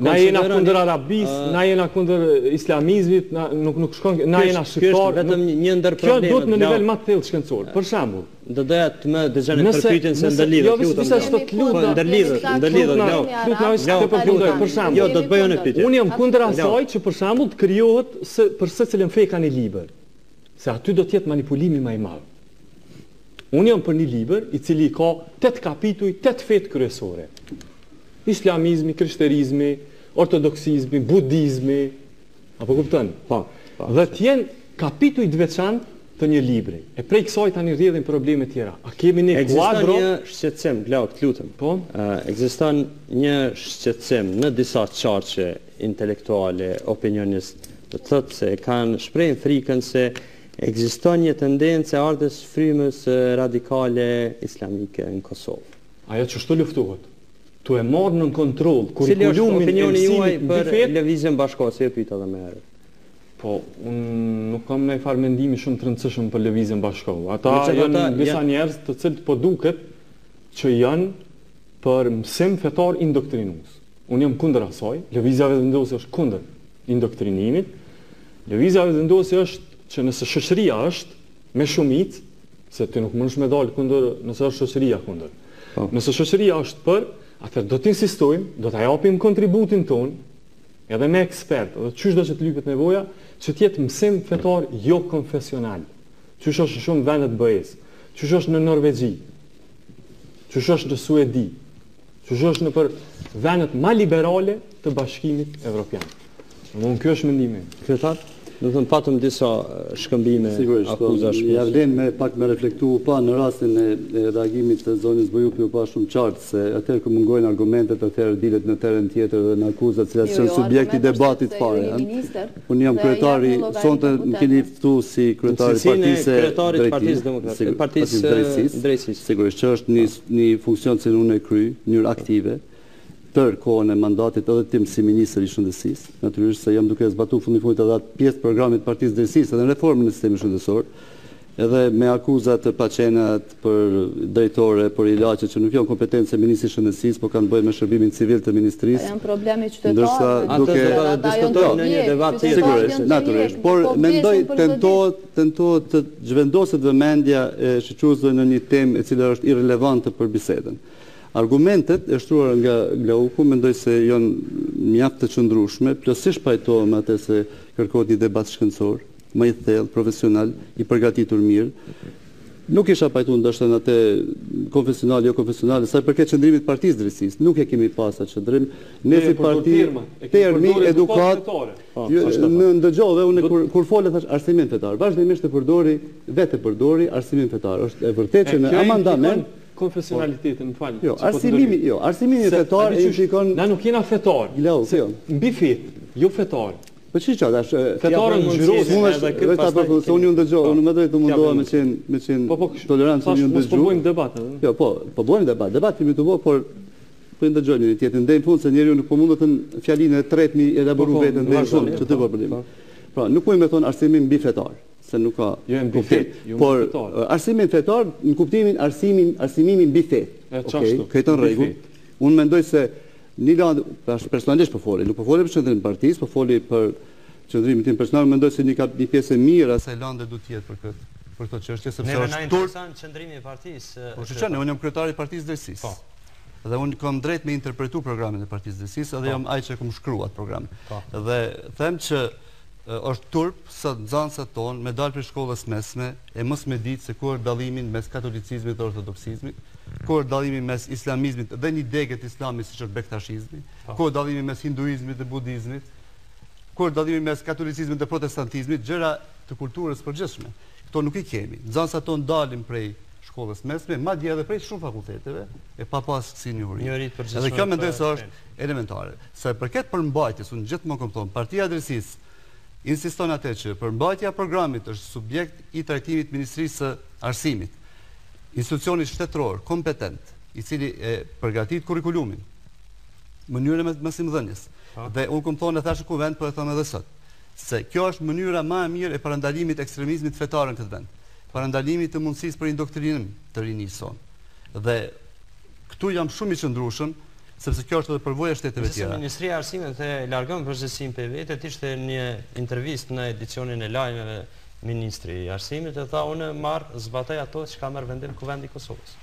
Speaker 9: na jena kundër arabis, na jena kundër islamizmit, nuk shkon, na jena shqiptar.
Speaker 1: Vetëm një ndër
Speaker 9: Kjo
Speaker 1: problemet.
Speaker 9: do të në nivel më të thellë shkencor. Për shembull,
Speaker 1: do doja të më dëgjoni përpyetjen se ndërlidhet.
Speaker 9: Ndërlidhet. Për shembull,
Speaker 1: jo, do të bëj unë pyetje.
Speaker 9: Unë jam kundër asaj që për shembull të krijohet për secilin fe ka një libër. Se aty do të jetë manipulimi më i madh. Unë jam për një libër i cili ka 8 kapituj, 8 fetë kryesore. Islamizmi, krishterizmi, ortodoksizmi, budizmi, apo kupton? Dhe të jenë kapituj të veçantë të një libri. E prej kësaj tani rrjedhin probleme tjera. A kemi ne kuadro?
Speaker 1: Ekziston një shqetësim, Glau, të lutem.
Speaker 9: Po?
Speaker 1: Ekziston një shqetësim në disa qarqe intelektuale, opinionist, të thotë se kanë shprehën frikën se ekziston një tendencë ardhës frymës radikale islamike në Kosovë.
Speaker 9: Ajo që shto luftohet. Tu e marrë në kontroll
Speaker 1: Cili është
Speaker 9: kurrikulumin e
Speaker 1: opinioni juaj
Speaker 9: mësimit
Speaker 1: për
Speaker 9: mbi fe.
Speaker 1: lëvizjen bashkëkohore, se e pyeta edhe më herët.
Speaker 9: Po, unë nuk kam ndonjë farë mendimi shumë të rëndësishëm për lëvizjen bashkëkohore. Ata janë disa njerëz të cilët po duket që janë për mësim fetar indoktrinues. Unë jam kundër asaj, lëvizja vetëvendosje është kundër indoktrinimit. Lëvizja vetëvendosje është që nëse shoqëria është me shumicë, se ti nuk mundesh me dalë kundër nëse është shoqëria kundër. Nëse shoqëria është për, atëherë do të insistojmë, do të japim kontributin ton, edhe me ekspert, edhe çysh do që të lypet nevoja, që të jetë mësim fetar jo konfesional. Çysh është në shumë vende të BE-s, çysh është në Norvegji, çysh është në Suedi, çysh është në për vendet më liberale të Bashkimit Evropian. Domthonë ky është mendimi im.
Speaker 1: Kryetar, do të thënë patëm disa shkëmbime, akuzash.
Speaker 7: Ja vlen me pak me reflektu pa në rastin e reagimit të zonës Bojupi u pa shumë qartë se atëherë kur mungojnë argumentet atëherë dilet në terren tjetër dhe në akuzat cilat janë subjekti debatit fare janë. Unë jam kryetari, sonte më keni ftuar si kryetari Partisë Drejtësisë. Sigurisht që është një funksion që unë e kryj në mënyrë aktive për kohën e mandatit edhe tim si ministër i shëndetësisë, natyrisht se jam duke zbatuar fundifundit edhe atë pjesë programit Partisë Drejtësisë edhe në reformën e sistemit shëndetësor, edhe me akuzat të paqenat për drejtore, për ilaçe që nuk janë kompetencë e ministrit të shëndetësisë, por kanë bëjë me shërbimin civil të ministrisë.
Speaker 8: Janë probleme qytetare.
Speaker 7: Ndërsa duke
Speaker 1: diskutojmë në një debat
Speaker 7: sigurisht, natyrisht, por mendoj tentohet të zhvendoset vëmendja e shoqëruesve në një temë e cila është irrelevante për bisedën. Argumentet e shtruara nga Glauku mendoj se janë mjaft të qëndrueshme, plotësisht pajtohem atë se kërkohet një debat shkencor, më i thellë, profesional, i përgatitur mirë. Nuk isha pajtuar ndoshta në atë konfesional, jo konfesional, sa i përket qëndrimit të Partisë Drejtësisë. Nuk e kemi pasur qëndrim ne si parti termi edukat. Në ndëgjove unë kur folë thash arsimin fetar. Vazhdimisht e përdori arsimin fetar. Është e vërtetë që në amandament
Speaker 9: konfesionalitetin, më falni.
Speaker 7: Jo, arsimimi fetar e implikon.
Speaker 9: Na nuk jena fetar. Mbi fet, jo fetar.
Speaker 7: Po ç'i çfarë tash
Speaker 9: fetarën ngjyrosur
Speaker 7: edhe ta përfundoj, unë ju ndëgjoj, unë më drejt të mundoha me qenë tolerancë unë ndëgjoj.
Speaker 9: Po bëjmë debat.
Speaker 7: Jo, po bëjmë debat. Debati mi të bëj, por po ndëgjoni një tjetër ndaj fund se njeriu nuk po mundet të fjalinë e tretë mi elaboru veten deri në fund, ç'të po problem. Pra, nuk mund të thon arsimim mbi fetar. se nuk ka
Speaker 9: kuptim.
Speaker 7: Por arsimin fetar në kuptimin arsimimin mbi fe. Këtë në rregull. Unë mendoj se një landë, personalisht po foli, nuk po foli për qendrimin e partisë, po foli për qendrimin tim personal, mendoj se një pjesë e mirë asaj lande duhet të jetë për këtë çështje, sepse
Speaker 10: është interesant qendrimi i partisë.
Speaker 7: Po shqiptar, unë jam kryetari i Partisë Drejtësisë. Dhe unë kam drejt me interpretu programin e Partisë Drejtësisë, edhe jam ai që kam shkruar programin. Dhe them që është turp sa nxënësat tonë me dalë për shkollës mesme e mos me ditë se ku është dallimi mes katolicizmit dhe ortodoksizmit, ku është dallimi mes islamizmit dhe një degët islamit siç është bektashizmi, ku është dallimi mes hinduizmit dhe budizmit, ku është dallimi mes katolicizmit dhe protestantizmit, gjëra të kulturës përgjithshme. Këto nuk i kemi. Nxënësat tonë dalin prej shkollës mesme, madje edhe prej shumë fakulteteve e pa pas kësi njohuri. Edhe kjo mendoj se është elementare. Sa i përket përmbajtjes, unë gjithmonë kam thënë, Partia e Drejtësisë insiston atë që përmbajtja e programit është subjekt i trajtimit Ministrisë së Arsimit, institucioni shtetëror kompetent, i cili e përgatit kurrikulumin, mënyrën e mësimdhënies. Dhe unë kam thonë thashë kuvent, po e them edhe sot, se kjo është mënyra më e mirë e parandalimit të ekstremizmit fetar në këtë vend. Parandalimit të mundësisë për indoktrinim të rinisë sonë. Dhe këtu jam shumë i qëndrueshëm, sepse kjo është edhe përvoja shteteve tjera.
Speaker 10: Ministria e Arsimit e largon përgjegjësinë për vetë, ishte një intervistë në edicionin e lajmeve Ministri i Arsimit e tha unë zbatoj ato që ka marrë vendim Kuvendi i Kosovës.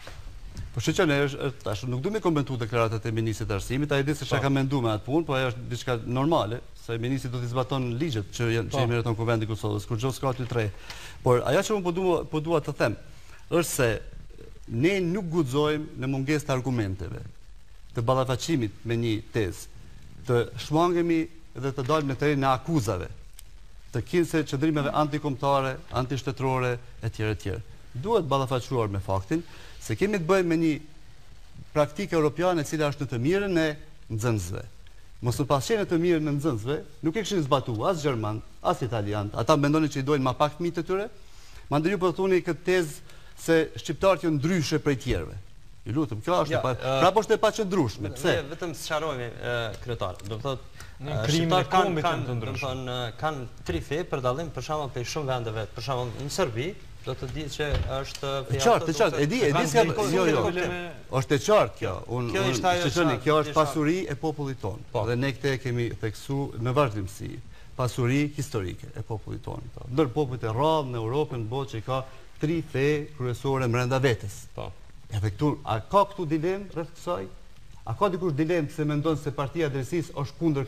Speaker 7: Po tash nuk duhet me komentu deklaratat e Ministrit të Arsimit, ai di se çka ka menduar me atë punë, po ajo është diçka normale, se ministri do të zbaton ligjet që i meriton Kuvendi i Kosovës, kur gjos ka 3. Por ajo që unë po dua të them është se ne nuk guxojmë në mungesë të argumenteve, të ballafaqimit me një tezë, të shmangemi dhe të dalim në terren e akuzave, të kinse qëndrimeve antikombëtare, antishtetrore etj. Duhet ballafaquar me faktin se kemi të bëjmë me një praktikë europiane e cila është në të mirën e nxënësve. Mos u pasqenë të mirën e nxënësve, nuk e kishin zbatuar as gjerman, as italian. Ata mendonin që i dojnë më pak fëmijë të tyre. Mandej ju po thoni këtë tezë se shqiptarët janë ndryshe prej tjerëve. Ju lutem, kjo është prapë është e paqëndrueshme. Pse?
Speaker 10: Vetëm sqarojmë kryetar. Do të thotë
Speaker 6: shqiptarët
Speaker 10: kanë 3 fe për dallim për shembull për shumë vendeve, për shembull në Serbi, do të ditë që është
Speaker 7: qartë, e di se është e qartë kjo. Kjo është pasuri e popullit tonë. Dhe ne këtë kemi theksuar në vazhdimsi. Pasuri historike e popullit tonë. Ndër popujt e rrallë në Europën, në botë që ka 3 fe kryesore brenda vetes. Edhe këtu, a ka këtu dilemë rreth kësaj? A ka dikush dilemë se mendon se Partia e Drejtësisë është kundër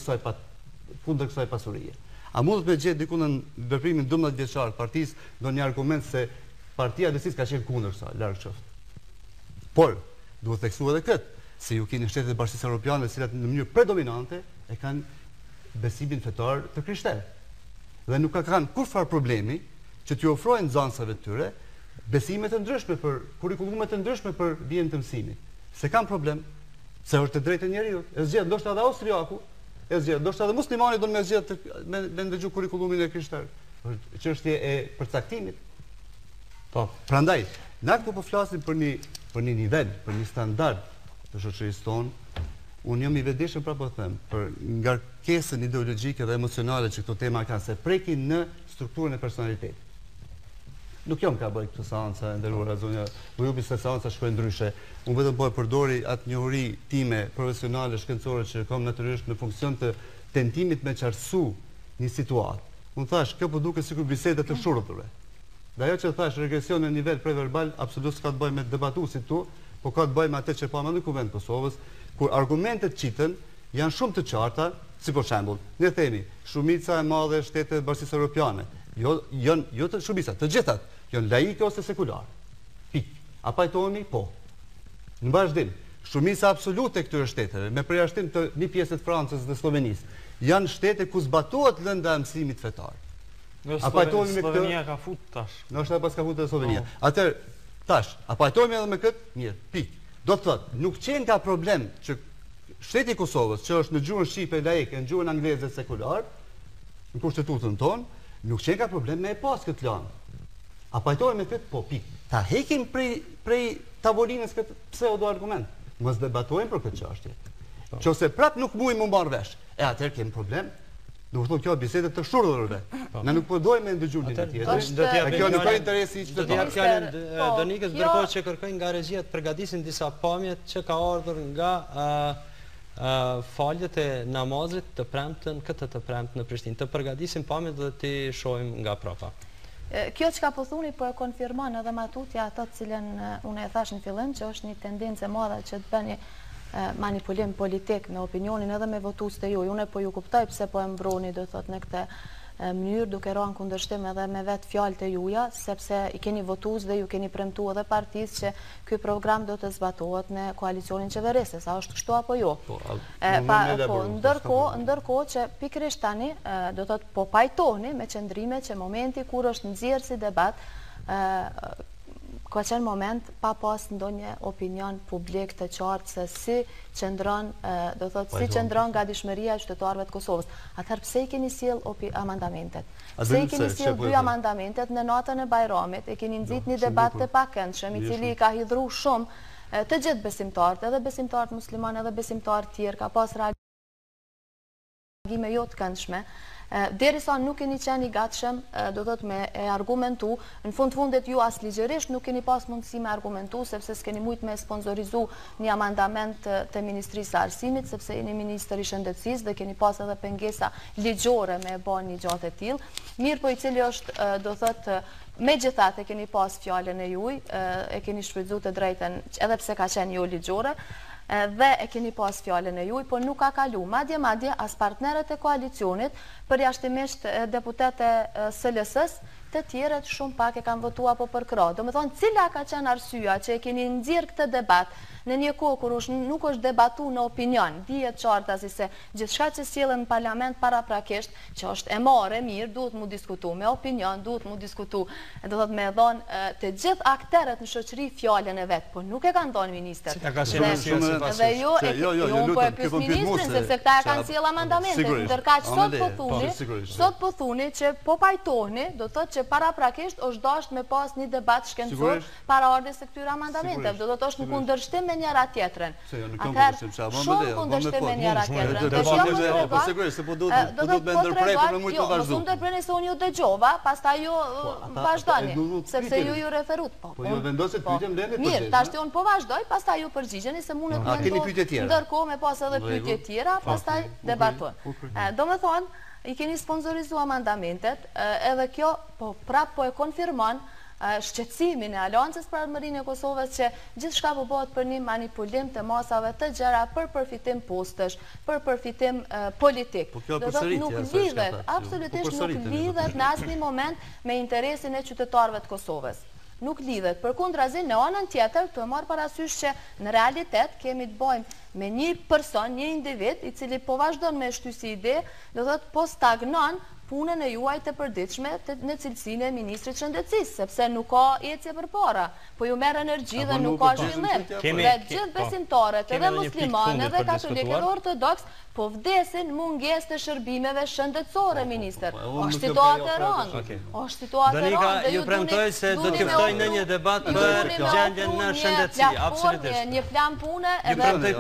Speaker 7: kësaj pasurie? A mund të me gjetë diku në veprimin 12 vjeçar të partisë ndonjë argument se Partia e Drejtësisë ka qenë kundër kësaj, larg qoftë. Por, duhet theksuar edhe këtë, se ju keni shtetet e Bashkisë Evropiane, të cilat në mënyrë predominante e kanë besimin fetar të krishterë. Dhe nuk kanë kurrfarë problemi që t'ju ofrojnë nxënësave të tyre besime të ndryshme për kurrikulume të ndryshme për vijën të mësimit. Se kanë problem, se është e drejtë e njeriut, e zgjedh ndoshta edhe austriaku, e zgjedh ndoshta edhe muslimani do të më zgjedh me ndëgju kurrikulumin e krishterë. Është çështje e përcaktimit. Po, prandaj, na këtu po flasim për një nivel, për një standard të shoqërisë tonë. Unë jam i vetëdijshëm prapë them për ngarkesën ideologjike dhe emocionale që këto tema kanë se prekin në strukturën e personalitetit. Nuk jam ka bëj këtë seanca e nderuara zonja, po jupi se seanca shkojnë ndryshe. Unë vetëm po e përdori atë njohuri time profesionale shkencore që kam natyrisht në funksion të tentimit me qartësu një situatë. Unë thash, kjo po duket sikur biseda të shurdhurve. Dhe ajo që thash, regresion në nivel preverbal absolut s'ka të bëjë me debatuesit tu, po ka të bëjë me atë që pamë në Kuvend Kosovës, kur argumentet qiten janë shumë të qarta, si për shembull, ne themi, shumica e madhe e shteteve të Bashkisë Evropiane, jo të shumica, të gjithat janë laike ose sekulare. Pik. A pajtohemi? Po. Në vazhdim, shumica absolute e këtyre shteteve, me përjashtim të një pjesë të Francës dhe Slovenisë, janë shtete ku zbatohet lënda e mësimit fetar. A pajtohemi me këtë?
Speaker 6: Slovenia ka fut tash.
Speaker 7: Ndoshta pas ka futur Slovenia. Atëherë, tash, a pajtohemi edhe me këtë? Mirë. Pik. Do të thotë, nuk qenë ka problem që shteti i Kosovës, që është në gjuhën shqipe laike, në gjuhën angleze sekular, në kushtetutën tonë, nuk qenë ka problem me e pas këtë lanë. A pajtohemi me këtë? Po, pik. Ta hekim prej tavolinës këtë pseudo argument. Mos debatojmë për këtë çështje. Qose prap nuk mujmë më marrë vesh. Atëherë kemi problem.
Speaker 4: Do të thotë kjo bisedë të shurdhërve. Ne nuk po dojmë me ndëgjuar një tjetër. Kjo nuk ka interesi i
Speaker 10: Do t'i jap fjalën Donikës, ndërkohë që kërkojnë nga regjia të përgatisin disa pamje që ka ardhur nga faljet e namazit të premtën, këtë të premtë në Prishtinë. Të përgatisin pamjet dhe t'i shohim nga prapa.
Speaker 8: Kjo që ka po thuni po e konfirmon edhe matutja ato të cilën unë e thash në fillim, që është një tendencë e madhe që të bëni manipulim politik me opinionin edhe me votues të juaj. Unë po ju kuptoj pse po e mbroni, do thot, në këtë mënyrë duke rënë kundërshtim edhe me vetë fjalët e juaja, sepse i keni votues dhe ju keni premtuar edhe partisë që ky program do të zbatohet në koalicionin qeverisës. A është kështu apo jo? Ndërkohë që pikërisht tani do thot po pajtoheni me qëndrime që momenti kur është nxjerrë si debat ka qenë moment pa pas ndonjë opinion publik të qartë se si qëndron, do thotë, si qëndron gatishmëria e qytetarëve të Kosovës. Atëherë pse i keni sjell amandamentet? Pse i keni sjell 2 amandamentet në natën e Bajramit? E keni nxit një debat të pakëndshëm, i cili ka hidhur shumë të gjithë besimtarët, edhe besimtarët muslimanë, edhe besimtarët tjerë, ka pas reagime jo të këndshme. Derisa nuk keni qenë i gatshëm, do thotë, me e argumentu, në fundet ju as ligjërisht nuk keni pas mundësi me argumentu, sepse s'keni mujtë me sponsorizu një amandament të Ministrisë së Arsimit, sepse jeni ministër i shëndetësisë dhe keni pas edhe pengesa ligjore me e bën një gjatë e tillë. Mirë, po i cili është, do thotë, megjithatë e keni pas fjalën e juaj, e keni shfrytzuar të drejtën, edhe pse ka qenë jo ligjore, dhe e keni pas fjalën e juaj, po nuk ka kalu. Madje as partnerët e koalicionit, përjashtimisht deputete SLS-s, të tjerët shumë pak e kanë votuar apo për krah. Do me thonë, cila ka qenë arsyeja që e keni nxjerrë këtë debat në një kohë kur nuk është debatu në opinion, dihet qartë se gjithçka që sjellën në parlament paraprakisht, që është e marrë mirë, duhet mu diskutu me opinion, duhet mu diskutu, do thotë, me dhënë të gjithë akterët në shoqëri fjalën e vet, po nuk e kanë dhënë ministër. Dhe jo po e pyet ministrin sepse këta e kanë sjell amandamente, ndërkaq sot po thuni që po pajtoheni, do thotë që paraprakisht është dashur me pas një debat shkencor para ardhjes së këtyre amendamenteve, do thotë është në kundërshtim me njëra tjetrën. Atëherë, shumë kundërshtim me njëra tjetrën. Do të me ndërprej, po mos u ndërpreni se unë ju dëgjova, pastaj ju vazhdoni, sepse ju referut. Po ju vendoset pyetjem lëndë për. Mirë, tash unë po vazhdoj, pastaj ju përgjigjeni se mundet të mendoj. Ndërkohë me pas edhe pyetje tjera, pastaj debatojmë. Domethënë, i keni sponsorizuar amandamentet, edhe kjo prap po e konfirmon shqetësimin e Aleancës për Ardhmërinë e Kosovës që gjithçka po bëhet për një manipulim të masave të gjëra për përfitim postësh, për përfitim politik. Do të thotë nuk lidhet, absolutisht nuk lidhet në asnjë moment me interesin e qytetarëve të Kosovës. Nuk lidhet. Përkundrazi, në anën tjetër, të marr parasysh që në realitet kemi të bëjmë me një person, një individ, i cili po vazhdon me shtysi ide, do thotë po stagnon punën e juaj të përditshme në cilësinë e ministrit shëndetësisë, sepse nuk ka ecje përpara, po ju merr energji dhe nuk ka zhvillim. Dhe gjithë besimtarët, edhe muslimanë, edhe katolikë, edhe ortodoks, po vdesin mungesë të shërbimeve shëndetësore, ministër. Është situatë e rëndë. Është situatë e rëndë.
Speaker 10: Donika, ju premtoj se do të ftoj në një debat për gjendjen në shëndetësi, absolutisht.
Speaker 8: Një plan pune edhe me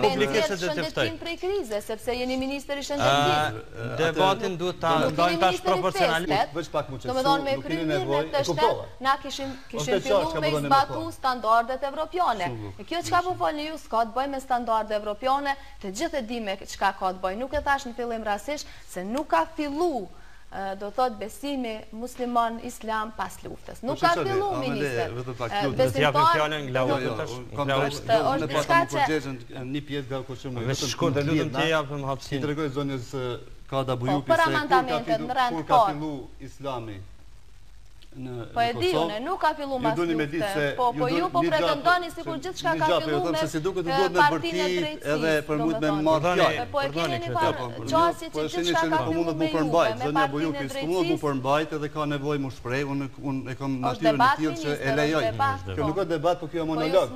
Speaker 8: shëndetim prej krize, sepse jeni ministër i shëndetësisë.
Speaker 10: Debatin duhet ta ndajmë tash proporcionalisht.
Speaker 8: Do me thonë me kryer në këtë shtet, na kishim filluar me zbatu standardet evropiane. E kjo çka po folni ju s'ka të bëjë me standarde evropiane, të gjithë e dimë çka ka të bëjë. Nuk e thash në fillim rastisht se nuk ka fillu, do thot, besimi musliman islam pas luftës. Nuk ka fillu, minister. Për amandamentet në rend parë. Po e di unë, nuk ka fillu mas lufte, po ju po pretendoni sikur gjithçka ka fillu me partinë e drejtësisë. Po e keni një farë qasje që gjithçka ka fillu me juve, me partinë e drejtësisë.
Speaker 4: Po përmbajt edhe ka nevojë më shpreh, unë e kam natyrën e tillë që e lejoj. Kjo nuk është debat, po kjo është monolog.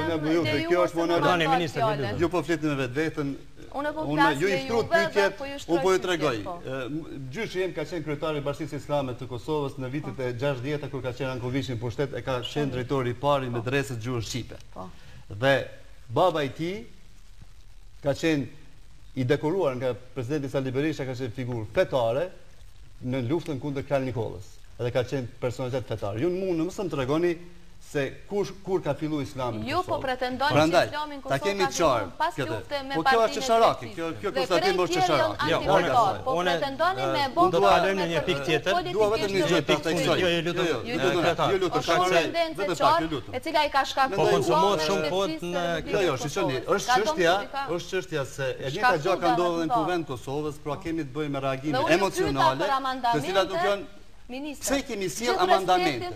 Speaker 4: Zonja Bujuke, kjo është monolog. Ju po fletni me vetveten. Unë ju i shtrut pyetjet, unë po ju tregoj. Gjyshi jem ka qenë kryetari i Bashkisë Islame të Kosovës në vitet e 60-ta kur ka qenë Ankoviçi në pushtet, e ka qenë drejtori i parë i medresës gjuhës shqipe. Dhe baba i tij ka qenë i dekoruar nga presidenti Sali Berisha ka qenë figurë fetare në luftën kundër Kralj Nikolës. Edhe ka qenë personalitet fetar. Ju mund në mësëm të regoni se kur ka fillu islamin në Kosovë.
Speaker 11: Ju po pretendojnë që islamin në Kosovë ka fillu pas lufte me
Speaker 4: partinë e Kjo është Sharaki, kjo konstatim është Sharaki.
Speaker 11: Po pretendoni me bombë.
Speaker 10: Do të kalojmë në një pikë tjetër.
Speaker 4: Dua vetëm një gjë të theksoj. Jo lutem,
Speaker 11: e cila i ka shkaktuar.
Speaker 10: Po konsumohet shumë kohë në
Speaker 4: Jo, shikoni, është çështja se e njëjta gjë ka ndodhur në kuvend Kosovës, pra kemi të bëjmë me reagime emocionale, të cilat nuk janë. Pse kemi sjell amandamente?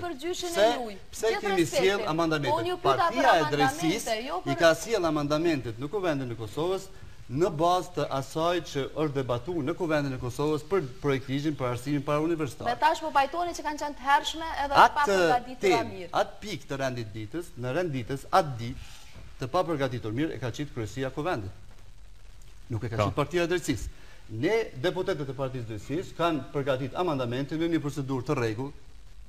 Speaker 4: Pse kemi sjell amandamente? Partia e Drejtësisë i ka sjell amandamentet në kuvendin e Kosovës në bazë të asaj që është debatuar në kuvendin e Kosovës për projektligjin për arsimin para universitar.
Speaker 11: Me tash po pajtoni që kanë qenë të hershme edhe pa përgatitur mirë.
Speaker 4: Atë pikë të rendit ditës, në rend ditës, atë ditë të pa përgatitur mirë e ka qitë kryesia kuvendit. Nuk e ka qitë Partia e Drejtësisë. Ne, deputetët e Partisë Drejtësisë, kanë përgatit amandamentin me një procedurë të rregull,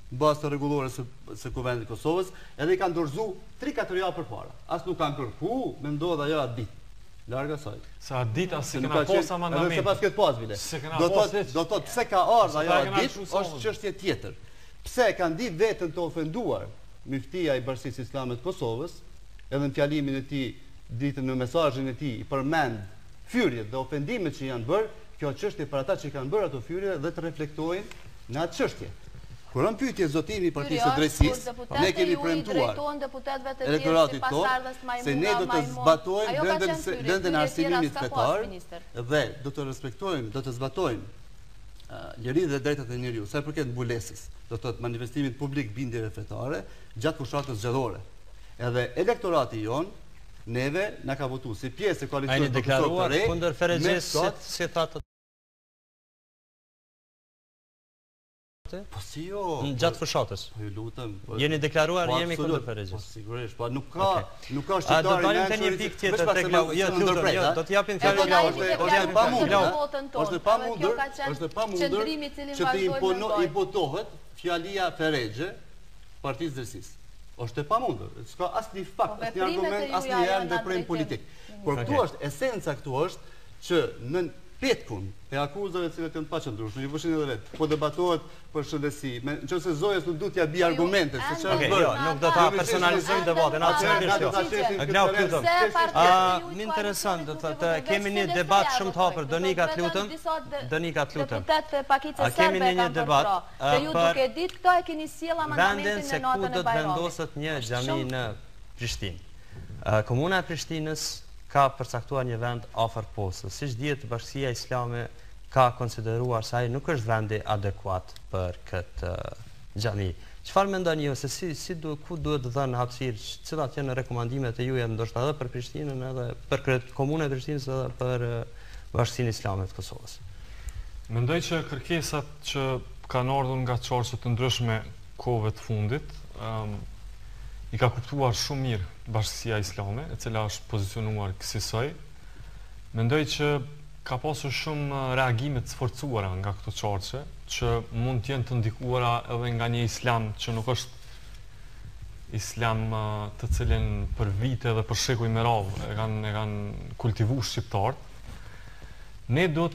Speaker 4: bazë të rregullore së Kuvendit të Kosovës, edhe i kanë dorëzuar 3-4 javë përpara. As nuk kanë kërku, me ndodha ajo atë ditë. Larga saj.
Speaker 9: Sa atë ditë as kena pas amandament.
Speaker 4: Edhe se pas këtë pas bile. Do të pse ka ardhur ajo atë ditë, është çështje tjetër. Pse kanë ditë vetën të ofenduar Myftia i Bashkisë Islame të Kosovës, edhe në fjalimin e tij, ditën në mesazhin e tij i përmend fyrjet dhe ofendimet që janë bërë, kjo çështje për ata që kanë bërë ato fyrje dhe të reflektojnë në atë çështje. Kur në pyetje zotimi i Partisë së Drejtësisë, ne kemi premtuar elektoratit tonë se ne do të zbatojmë brendën e arsimimit fetar dhe do të respektojmë, do të zbatojmë lirisë dhe drejtat e njeriut, sa i përket mbulesës, do të thotë manifestimit publik bindjeve fetare gjatë fushatës zgjedhore. Edhe elektorati jonë neve na ka votu si pjesë e koalicionit
Speaker 10: të deklaruar kundër Ferexhes si thatë.
Speaker 4: Po si jo.
Speaker 10: Gjatë fushatës.
Speaker 4: Ju lutem.
Speaker 10: Jeni deklaruar jemi kundër Ferexhes.
Speaker 4: Po sigurisht, po nuk ka shqiptar.
Speaker 10: Do të dalim te një pikë tjetër tek do të japim fjalën
Speaker 4: Është pamundur që të imponohet fjalia Ferexhe Partisë Drejtësisë. Është e pamundur. S'ka asnjë fakt, asnjë argument, asnjë ndërprim politik. Por këtu është esenca, këtu është që në petkun e akuzave të cilat janë paqëndrueshme, ju vëshin edhe vetë, po debatohet për shëndetësi. Nëse Zojës nuk duhet t'ia bi argumente, se çfarë bën.
Speaker 10: Nuk do ta personalizojmë debatin, absolutisht. Më interesant, të kemi një debat shumë të hapur, Donika të lutem.
Speaker 11: Deputet Pakicë Serbe kemi një debat. Dhe ju duke ditë këto e keni sjell amandamentin në notën e
Speaker 10: do të vendoset një xhami në Prishtinë. Komuna e Prishtinës ka përcaktuar një vend afër postës. Siç dihet, Bashkia Islame ka konsideruar se ai nuk është vendi adekuat për këtë xhami. Çfarë mendoni ju se ku duhet të dhënë hapësirë, cilat janë rekomandimet e juaja ndoshta edhe për Prishtinën, edhe për komunën e Prishtinës, edhe për Bashkinë Islame të Kosovës?
Speaker 9: Mendoj që kërkesat që kanë ardhur nga çarçe të ndryshme kohëve të fundit, i ka kuptuar shumë mirë Bashkia Islame, e cila është pozicionuar kësaj. Mendoj që ka pasur shumë reagime të sforcuara nga këto çarçe, që mund të jenë të ndikuara edhe nga një islam që nuk është islam të cilin për vite dhe për shekuj me radhë e kanë kultivuar shqiptarët. Ne do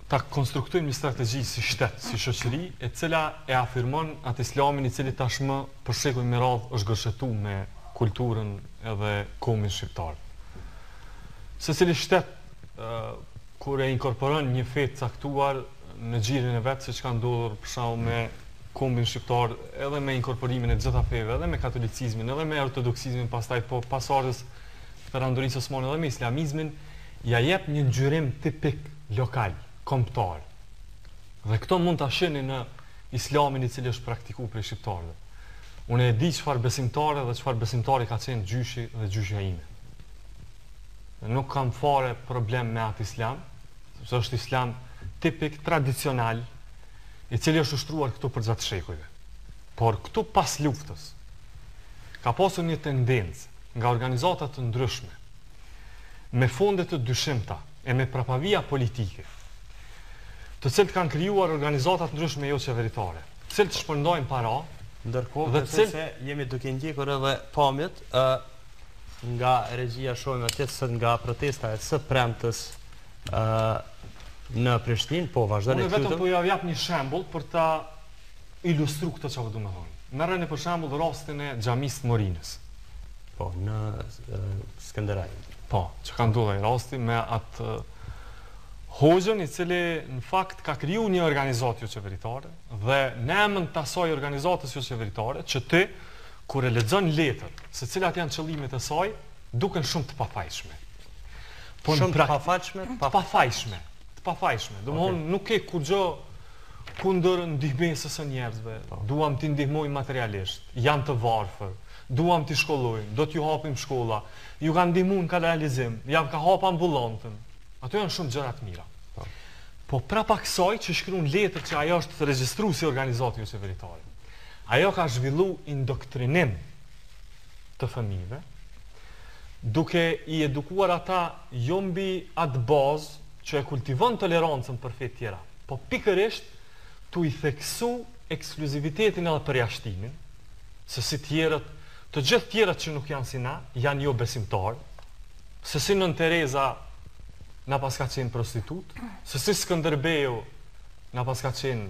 Speaker 9: ta konstruktojmë një strategji si shtet, si shoqëri, e cila e afirmon atë islamin i cili tashmë për shekuj me radhë është gërshetuar me kulturën edhe kombin shqiptar. Secili shtet kur e inkorporon një fe të caktuar në xhirin e vet, siç ka ndodhur për shembull me kombin shqiptar, edhe me inkorporimin e gjitha feve, edhe me katolicizmin, edhe me ortodoksizmin, pastaj po pasardhës perandorisë osmane edhe me islamizmin, ja jep një ngjyrim tipik lokal, kombëtar. Dhe këto mund ta shihni në islamin i cili është praktikuar prej shqiptarëve. Unë e di çfarë besimtare dhe çfarë besimtari ka qenë gjyshi dhe gjyshja ime. Nuk kam fare problem me atë islam, sepse është islam tipik, tradicional, i cili është ushtruar këtu për gjatë shekujve. Por këtu pas luftës, ka pasur një tendencë nga organizata të ndryshme, me fonde të dyshimta e me prapavija politike, të cilët kanë krijuar organizata të ndryshme jo qeveritare, të cilët shpërndajnë para,
Speaker 10: ndërkohë se jemi duke ndjekur edhe pamjet, nga regjia shojmë atjetë së nga protesta e së premtës në Prishtinë, po vazhdojnë e
Speaker 9: Unë vetëm po jap një shembull për ta ilustru këtë që du me thonë. Merreni për shembull rastin e xhamisë Morinës.
Speaker 10: Po, në Skënderaj.
Speaker 9: Po, që ka ndodhur rasti me atë hoxhën i cili në fakt ka kriju një organizatë jo qeveritare dhe në emër të asaj organizatës jo qeveritare që ti kur e lexon letër se cilat janë qëllimet e saj duken shumë të pafajshme.
Speaker 10: Po shumë të pafajshme?
Speaker 9: Të pafajshme. Domthonë nuk ke kurrë kundër ndihmesës së njerëzve. Duam t'i ndihmojmë materialisht, janë të varfër, duam t'i shkollojmë, do t'ju hapim shkolla, ju kanë ndihmuar në realizim, jam ka hap ambulantën. Ato janë shumë gjëra të mira. Po prapa kësaj që shkruan letër që ajo është regjistruar si organizatë jo qeveritare. Ajo ka zhvillu indoktrinim të fëmijëve, duke i edukuar ata jo mbi atë bazë që e kultivon tolerancën për fe tjera, po pikërisht tu i theksu ekskluzivitetin edhe përjashtimin, se si tjerët, të gjithë tjerët që nuk janë si na, janë jo besimtarë, se si Nën Tereza na pas ka qenë prostitut, se si Skënderbeu na pas ka qenë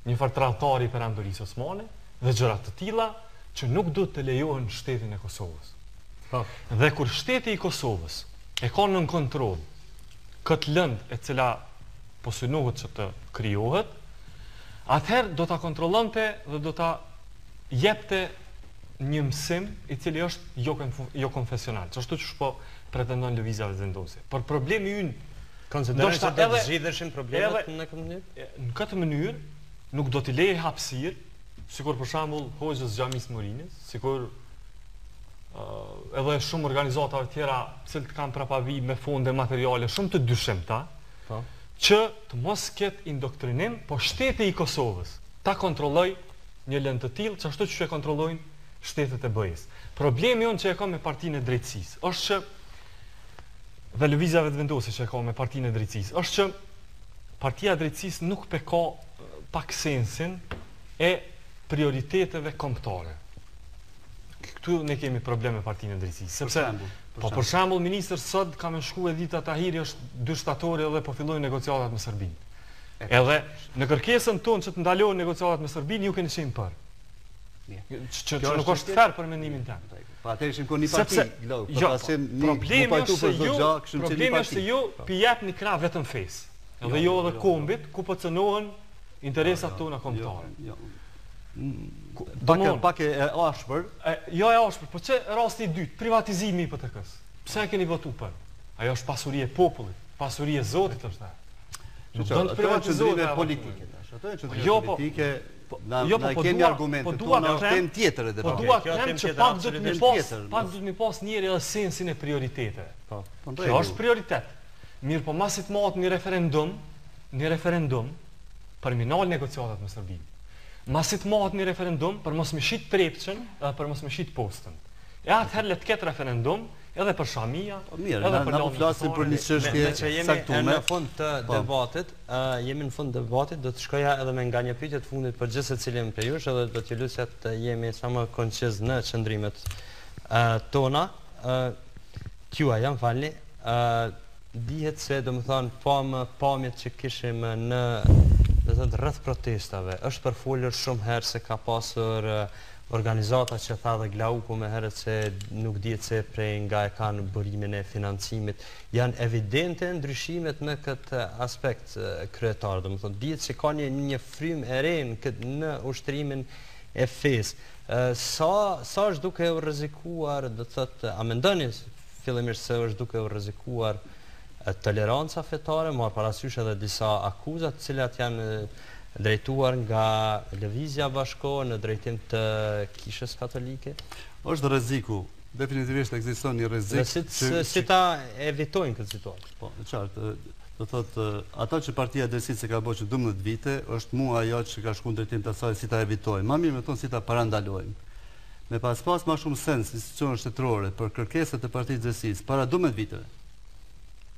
Speaker 9: një fartratari për Andorisë Osmane, dhe gjërat të tilla që nuk do të lejohen në shtetin e Kosovës. Dhe kur shteti i Kosovës e ka nën kontroll këtë lëndë e cila po synohet që të krijohet, atëherë do ta kontrollonte dhe do ta jepte një mësim i cili është jo konfesional, që ashtu që shpo pretendon lëvizja vendose. Por problemi ynë
Speaker 10: konsiderojnë që do të zgjidheshin problemet në këtë mënyrë?
Speaker 9: Në këtë mënyrë nuk do t'i leje hapësirë, sikur për shembull hoxhës xhamisë Morinës, sikur edhe shumë organizatave tjera cilët kanë prapavi me fonde materiale shumë të dyshimta, që të mos ketë indoktrinim, po shteti i Kosovës ta kontrolloj një lëndë të tillë, që ashtu që e kontrollojnë shtetet e BE-s. Problemi jonë që e ka me partinë e drejtësisë është që dhe lëvizjave të vendose që e ka me partinë e drejtësisë është që partia e drejtësisë nuk ka pak sensin e prioriteteve kombëtare. Këtu ne kemi probleme me partinë e drejtësisë, sepse për shembull ministri sot ka më shkuar Edita Tahiri është 2 shtatori dhe po fillojnë negociatat me Serbinë. Edhe në kërkesën tonë që të ndalohen negociatat me Serbinë ju keni qenë për. Që nuk është fair për mendimin tënd.
Speaker 7: Pa atë ishim një parti,
Speaker 9: problemi është se ju pi japni krah vetëm fesë, edhe jo edhe kombit ku po cënohen interesat tona kombëtare.
Speaker 7: Pak e ashpër.
Speaker 9: Jo e ashpër, po që rasti i dytë, privatizimi i IPTK-s. Pse e keni votu për? Ajo është pasuri e popullit, pasuri e Zotit është ajo. Nuk do të privatizohet
Speaker 7: politike. Ato janë çndrime politike. Na kemi argumente tona, tem tjetër edhe.
Speaker 9: Po dua të them që pak do të më pas njëri edhe sensin e prioriteteve. Kjo është prioritet. Mirë, po masi të marrët një referendum për minal negociatat me Serbinë. Masi të marrët një referendum për mos më shit Trepçën dhe për mos më shit Postën. E atëherë le të ketë referendum edhe për Shamia,
Speaker 7: edhe për Lani. Flasim për një çështje saktuar.
Speaker 10: Në fund të debatit, jemi në fund të debatit, do të shkoja edhe me nga një pyetje të fundit për gjithë secilin prej jush, edhe do t'ju lutem të jemi sa më konciz në qëndrimet tona. T'jua jam falni. Dihet se domethënë pamjet që kishim në rreth protestave është përfolur shumë herë se ka pasur organizata që tha dhe Glauku me herët se nuk dihet se prej nga e kanë burimin e financimit. Janë evidente ndryshimet në këtë aspekt kryetar, domethënë dihet se ka një frymë e re në ushtrimin e fesë. Sa është duke u rrezikuar, do të thotë, a mendoni fillimisht se është duke u rrezikuar toleranca fetare, marr parasysh edhe disa akuzat të cilat janë drejtuar nga lëvizja bashkore në drejtim të Kishës Katolike?
Speaker 7: Është rreziku. Definitivisht ekziston një rrezik.
Speaker 10: Si ta evitojnë këtë situatë?
Speaker 7: Po, në qartë, do thotë, ata që partia e drejtësisë ka bërë që 12 vite, është mua ajo që ka shkuar në drejtim të asaj si ta evitojmë. Ma mirë me tonë si ta parandalojmë. Me pas ma shumë sens institucionet shtetërore për kërkesat e partisë së drejtësisë para 12 viteve.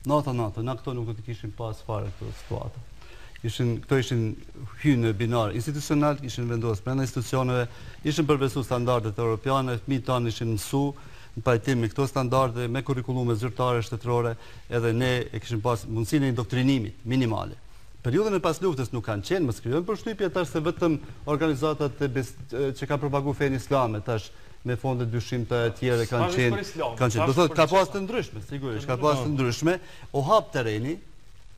Speaker 7: Na këto nuk do të kishin pas fare këtë situatë. Këto ishin hyrë në binar institucional, ishin vendosur brenda institucioneve, ishin përbesu standardet europiane, fëmijët tanë ishin mësu, në pajtim me këto standarde, me kurrikulume zyrtare shtetërore, edhe ne e kishim pas mundësinë e indoktrinimit minimale. Periudhën e pas luftës nuk kanë qenë, më skrijojnë për shtypje tash se vetëm organizatat që kanë propaguar fenë islame tash me fonde dyshimta e tjera kanë qenë. Do thotë ka pas të ndryshme, sigurisht, ka pas të ndryshme, o hap terreni,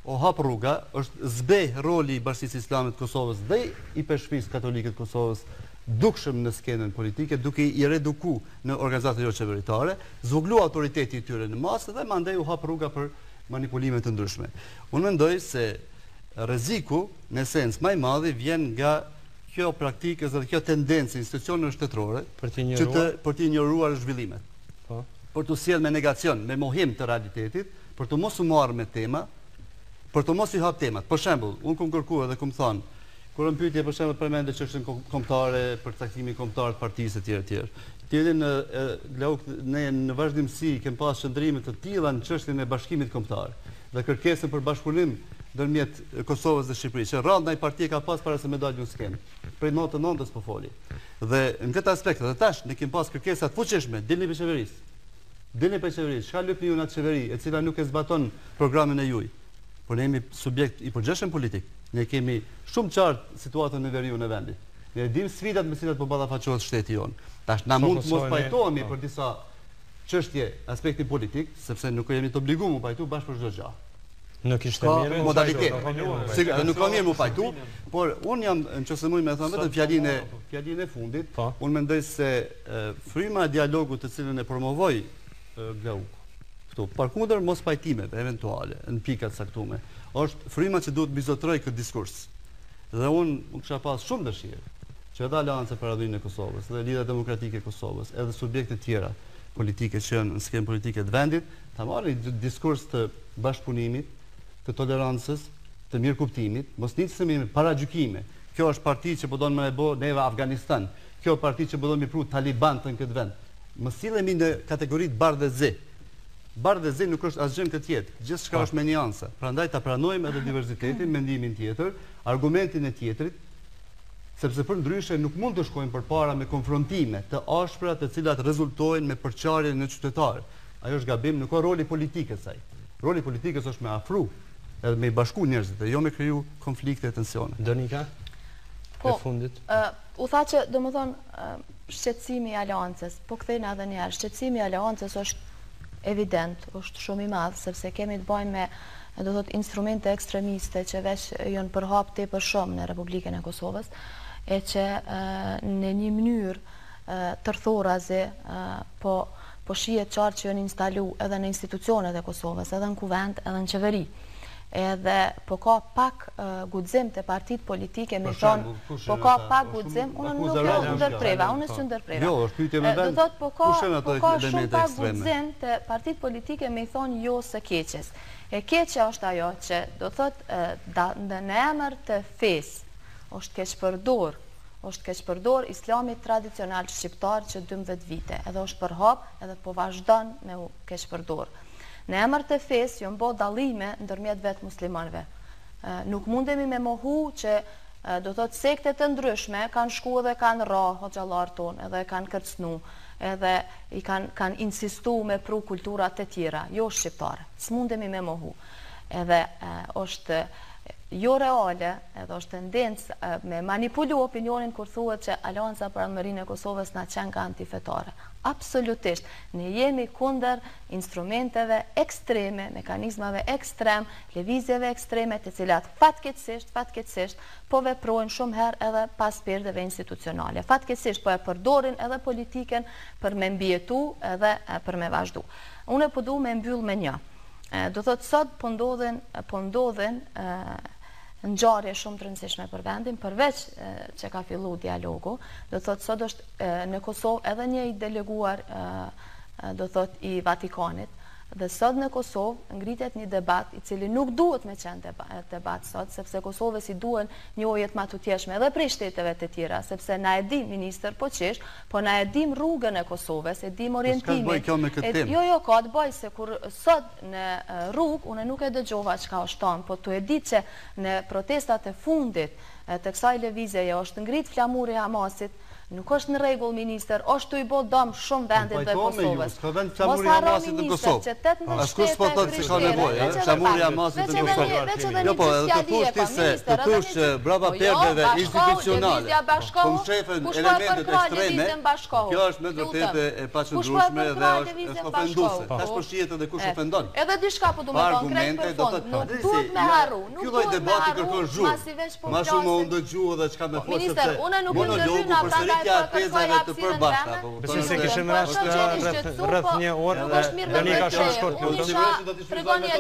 Speaker 7: o hap rruga, është zbeh roli i Bashkisë Islame të Kosovës dhe i peshqisë katolike të Kosovës dukshëm në skenën politike, duke i reduku në organizatat jo qeveritare, zvoglu autoriteti i tyre në masë dhe mandej u hap rruga për manipulime të ndryshme. Unë mendoj se rreziku në esencë më i madh vjen nga kjo praktikë dhe kjo tendencë institucioneve shtetërore për të injoruar zhvillimet. Për të sjellë me negacion, me mohim të realitetit, për të mos u marrë me tema, për të mos i hap temat. Për shembull, unë kam kërkuar dhe kam thënë, kur më pyetje për shembull përmendë çështën kombëtare, për caktimin kombëtar të partisë etj. Tjetër ne në vazhdimsi kem pas shndrime të tilla në çështjen e bashkimit kombëtar dhe kërkesën për bashkëpunim ndërmjet Kosovës dhe Shqipërisë. Që rrallë ndaj partie ka pas para se me dalë një skemë. Prej 99-s po foli. Dhe në këtë aspekt edhe tash ne kemi pas kërkesa të fuqishme, dilni për qeverisë. Dilni për qeverisë. Çka lëpni ju në atë qeveri, e cila nuk e zbaton programin e juaj. Por ne jemi subjekt i përgjithshëm politik. Ne kemi shumë qartë situatën në veriun e vendit. Ne dimë sfidat me cilat po ballafaqohet shteti jon. Tash na mund të mos pajtohemi për disa çështje aspekti politik, sepse nuk jemi të obliguar të pajtu bashkë për çdo gjë.
Speaker 10: Nuk ishte mirë
Speaker 7: modalitet. Nuk ka mirë më pajtu, por unë jam nëse mund të them vetëm fjalinë e fundit, unë mendoj se fryma e dialogut të cilën e promovoi Glauku këtu, përkundër mos pajtimeve eventuale në pikat caktuara, është fryma që duhet bizotroj këtë diskurs. Dhe unë kisha pas shumë dëshirë që edhe Aleanca për Radhërinë e Kosovës, dhe Lidhja Demokratike e Kosovës, edhe subjekte tjera politike që janë në skemë politike të vendit, ta marrin një diskurs të bashkëpunimit, të tolerancës, të mirëkuptimit, mos nisemi me paragjykime. Kjo është parti që po don më e bë neve Afganistan. Kjo parti që po don mi pru Talibanët në këtë vend. Mos sillemi në kategoritë bardhë dhe zi. Bardhë dhe zi nuk është asgjë këtë jetë. Gjithçka është me nianca. Prandaj ta pranojmë edhe diversitetin, mendimin tjetër, argumentin e tjetrit, sepse për ndryshe nuk mund të shkojmë përpara me konfrontime të ashpra të cilat rezultojnë me përçarjen në qytetarë. Ajo është gabim, nuk ka roli politikës saj. Roli politikës është me afru edhe me i bashku njerëzit, e jo me kriju konflikte e tensione.
Speaker 10: Donika?
Speaker 11: Po, u tha që, do më thonë, shqetësimi i Aleancës, po kthejnë edhe njerë, shqetësimi i Aleancës është evident, është shumë i madhë, sepse kemi të bajnë me, do thot, instrumente ekstremiste që veç jënë përhap të për shumë në Republikën e Kosovës, e që në një mënyrë tërthorazi, po shihet qartë që janë instalu edhe në institucionet e Kosovës, edhe në kuvend, edhe në qeveri. Edhe po ka pak guxim të partitë politike me thonë, po ka pak guxim, unë nuk e ndërpreva, unë s'u ndërpreva.
Speaker 7: Jo, është pyetje me vend.
Speaker 11: Do thotë po ka shumë pak guxim të partitë politike me thonë jo së keqes. E keqja është ajo që do thotë në emër të fesë është keqpërdor Islami tradicional shqiptar që 12 vite, edhe është përhap edhe po vazhdon me u keqpërdor. Në emër të fesë janë bë dallime ndërmjet vetë muslimanëve. Nuk mundemi me mohu që do thotë sekte të ndryshme kanë shku dhe kanë ra hoxhallar tonë, edhe kanë kërcnu, edhe i kanë insistu me pru kulturat të tjera, jo shqiptare. S'mundemi me mohu. Edhe është jo reale, edhe është tendencë me manipulu opinionin kur thuhet që Aleanca për Radhërinë e Kosovës na qenë ka antifetare. Absolutisht, ne jemi kundër instrumenteve ekstreme, mekanizmave ekstrem, lëvizjeve ekstreme të cilat fatkeqësisht po veprojnë shumë herë edhe pas perdeve institucionale. Fatkeqësisht po e përdorin edhe politiken për me mbjetu edhe për me vazhdu. Unë po du me mbyll me një. Do thotë sot po ndodhen ngjarje shumë të rëndësishme për vendin, përveç që ka fillu dialogu, do thotë sot është në Kosovë edhe një i deleguar do thotë i Vatikanit, dhe sot në Kosovë ngritet një debat i cili nuk duhet me qenë debat sot, sepse Kosovës i duhen njohjet ma të tjeshme edhe prej shteteve të tjera, sepse na e dim minister po qesh, po na e dim rrugën e Kosovës, e dim orientimin. Jo, ka të bëj se kur sot në rrugë, une nuk e dëgjova çka është tanë, po tu e di që në protestat e fundit të kësaj lëvizjeje është ngrit flamuri Hamasit, Nuk është në rregull, minister, është të i bo dëm shumë vendit dhe Kosovës.
Speaker 4: Mos harro, minister, që 18 shtete krishtere,
Speaker 7: Flamuri Hamasit në Kosovë. Jo, po, edhe të thush ti se të thush që brava perdeve institucionale, kom shefën elementet ekstreme, kjo është me vërtetë e paqëndrueshme dhe është ofenduese. Tash po shihet edhe kush ofendon.
Speaker 11: Edhe diçka po du me konkret për fond. Nuk duhet me harru.
Speaker 7: Ky lloj debati kërkon zhurmë. Ma shumë unë dëgjua dhe çka më thosh sepse
Speaker 11: minister, unë nuk e ndërhyna prandaj
Speaker 7: tezave të përbashkëta.
Speaker 10: Besoj se kishim rast rreth një orë dhe Danika shumë shkurt lutem.
Speaker 11: Tregoni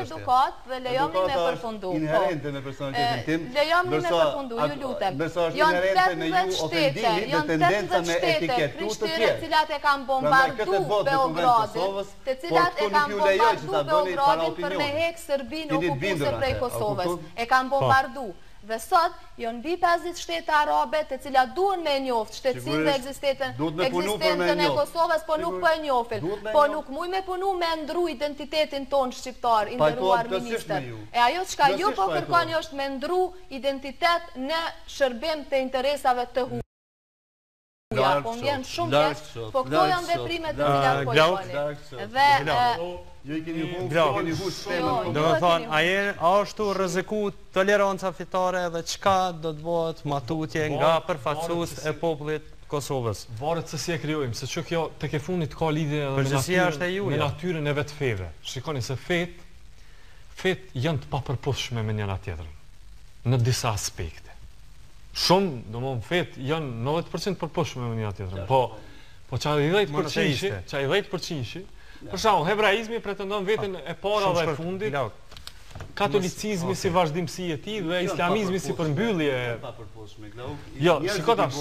Speaker 11: edukat dhe lejoni me përfundu.
Speaker 7: Inherente me personalitetin tim.
Speaker 11: Lejoni me përfundu, ju lutem. Janë 18 shtete, janë 18 shtete krishtere të cilat e kanë bombardu Beogradin, të cilat e kanë bombardu Beogradin për me hek Serbinë okupuese prej Kosovës. E kanë bombardu. Dhe sot, jonë mbi 50 shtete arabe të cilat duhen me njoftë shtetësinë dhe ekzistentën e Kosovës, po nuk po e njofin. Po nuk muj me punu me ndru identitetin tonë shqiptar, i ndëruar minister. E ajo çka ju po kërkoni është me ndru identitet në shërbim të interesave të huaja. Po m'vjen shumë keq, po këto janë veprimet të cilat po joni. Dhe
Speaker 10: do me thonë, a është të rreziku toleranca fitare dhe qka do të bëhet matutje nga përfaqësues e popullit Kosovës?
Speaker 9: Varet se si e krijojmë, se që kjo të ke fundit ka lidhje me natyrën e vetë feve. Shikoni se fet janë të papërputhshme me njëra tjetrën, në disa aspekte. Shumë, do më fet janë 90% përputhshme me njëra tjetrën, po që a i 10%, për shembull, hebraizmi pretendon veten e para dhe e fundit, katolicizmi si vazhdimsi e tij dhe islamizmi si përmbyllje. Jo, shikoj tash.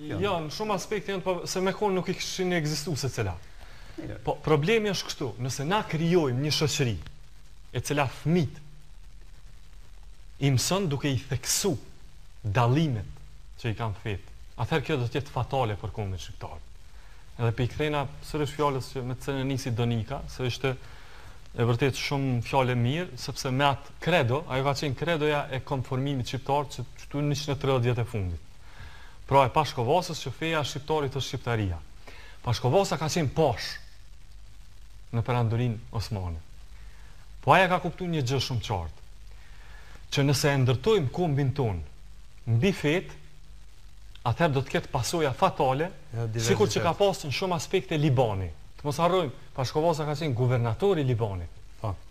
Speaker 9: Jo, në shumë aspekte janë se me kohën nuk i kishin ekzistuar secila. Po problemi është kështu, nëse na krijojmë një shoqëri e cila fëmit i mëson duke i theksu dallimet që i kanë fet, atëherë kjo do të jetë fatale për kombin shqiptar. Edhe për i kthejna sërësh fjallës që me të cënë nisi Donika, se ishte e vërtet shumë fjallë mirë, sepse me atë kredo, ajo ka qenë kredoja e konformimit shqiptar që qëtu 130 vjetë e fundit. Pra e pashkovasës që feja shqiptarit është shqiptaria. Pashkovasa ka qenë pash në perandorin Osmane. Po aja ka kuptu një gjë shumë qartë, që nëse e ndërtojmë kombin tonë mbi fetë, atëherë do të ketë pasoja fatale, sikur që ka pasë në shumë aspekte Libani. Të mos harrojmë, Pashkovasa ka qenë guvernatori Libanit.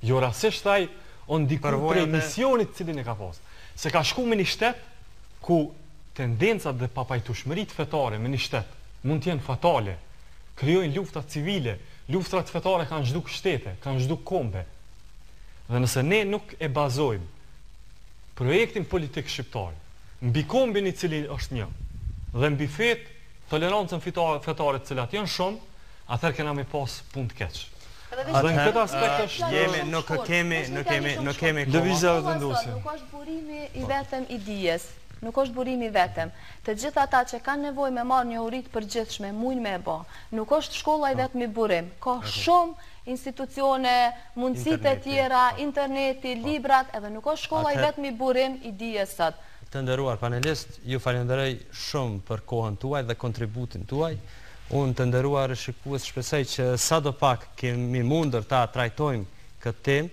Speaker 9: Jo rasisht thaj, o ndikur prej misionit cilin e ka pasë. Se ka shku me një shtet, ku tendencat dhe papajtushmërit fetare me një shtet mund t'jenë fatale, krijojnë luftat civile, luftrat fetare kanë zhduk shtete, kanë zhduk kombe. Dhe nëse ne nuk e bazojmë projektin politik shqiptar, mbi kombin i cili është një, dhe mbi fet, tolerancën fetare të cilat janë shumë, atëherë kena me pas punë të keq. Dhe në këtë aspekt është
Speaker 10: nuk kemi
Speaker 9: lëvizjeve të vendosje.
Speaker 11: Nuk është burimi i vetëm i dijes, nuk është burimi vetëm. Të gjithë ata që kanë nevojë me marrë një uri të përgjithshme, mujnë me e bë. Nuk është shkolla i vetmi burim. Ka shumë institucione, mundësitë e tjera, interneti, librat, edhe nuk është shkolla i vetmi burim i dijes sot.
Speaker 10: Të nderuar panelist, ju falenderoj shumë për kohën tuaj dhe kontributin tuaj. Unë të nderuar shikues shpresoj që sadopak kemi mundur ta trajtojmë këtë temë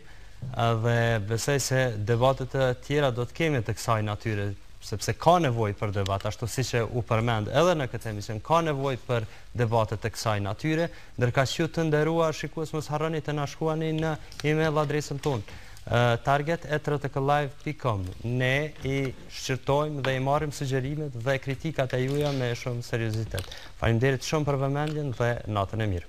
Speaker 10: dhe besoj se debatet e tjera do të kemi të kësaj natyre, sepse ka nevojë për debat, ashtu siç u përmend edhe në këtë emision, ka nevojë për debate të kësaj natyre, ndërkaq ju të nderuar shikues mos harroni të na shkruani në email adresën tonë target@rtklive.com. Ne i shqyrtojmë dhe i marrim sugjerimet dhe kritikat e juaja me shumë seriozitet. Faleminderit shumë për vëmendjen dhe natën e mirë.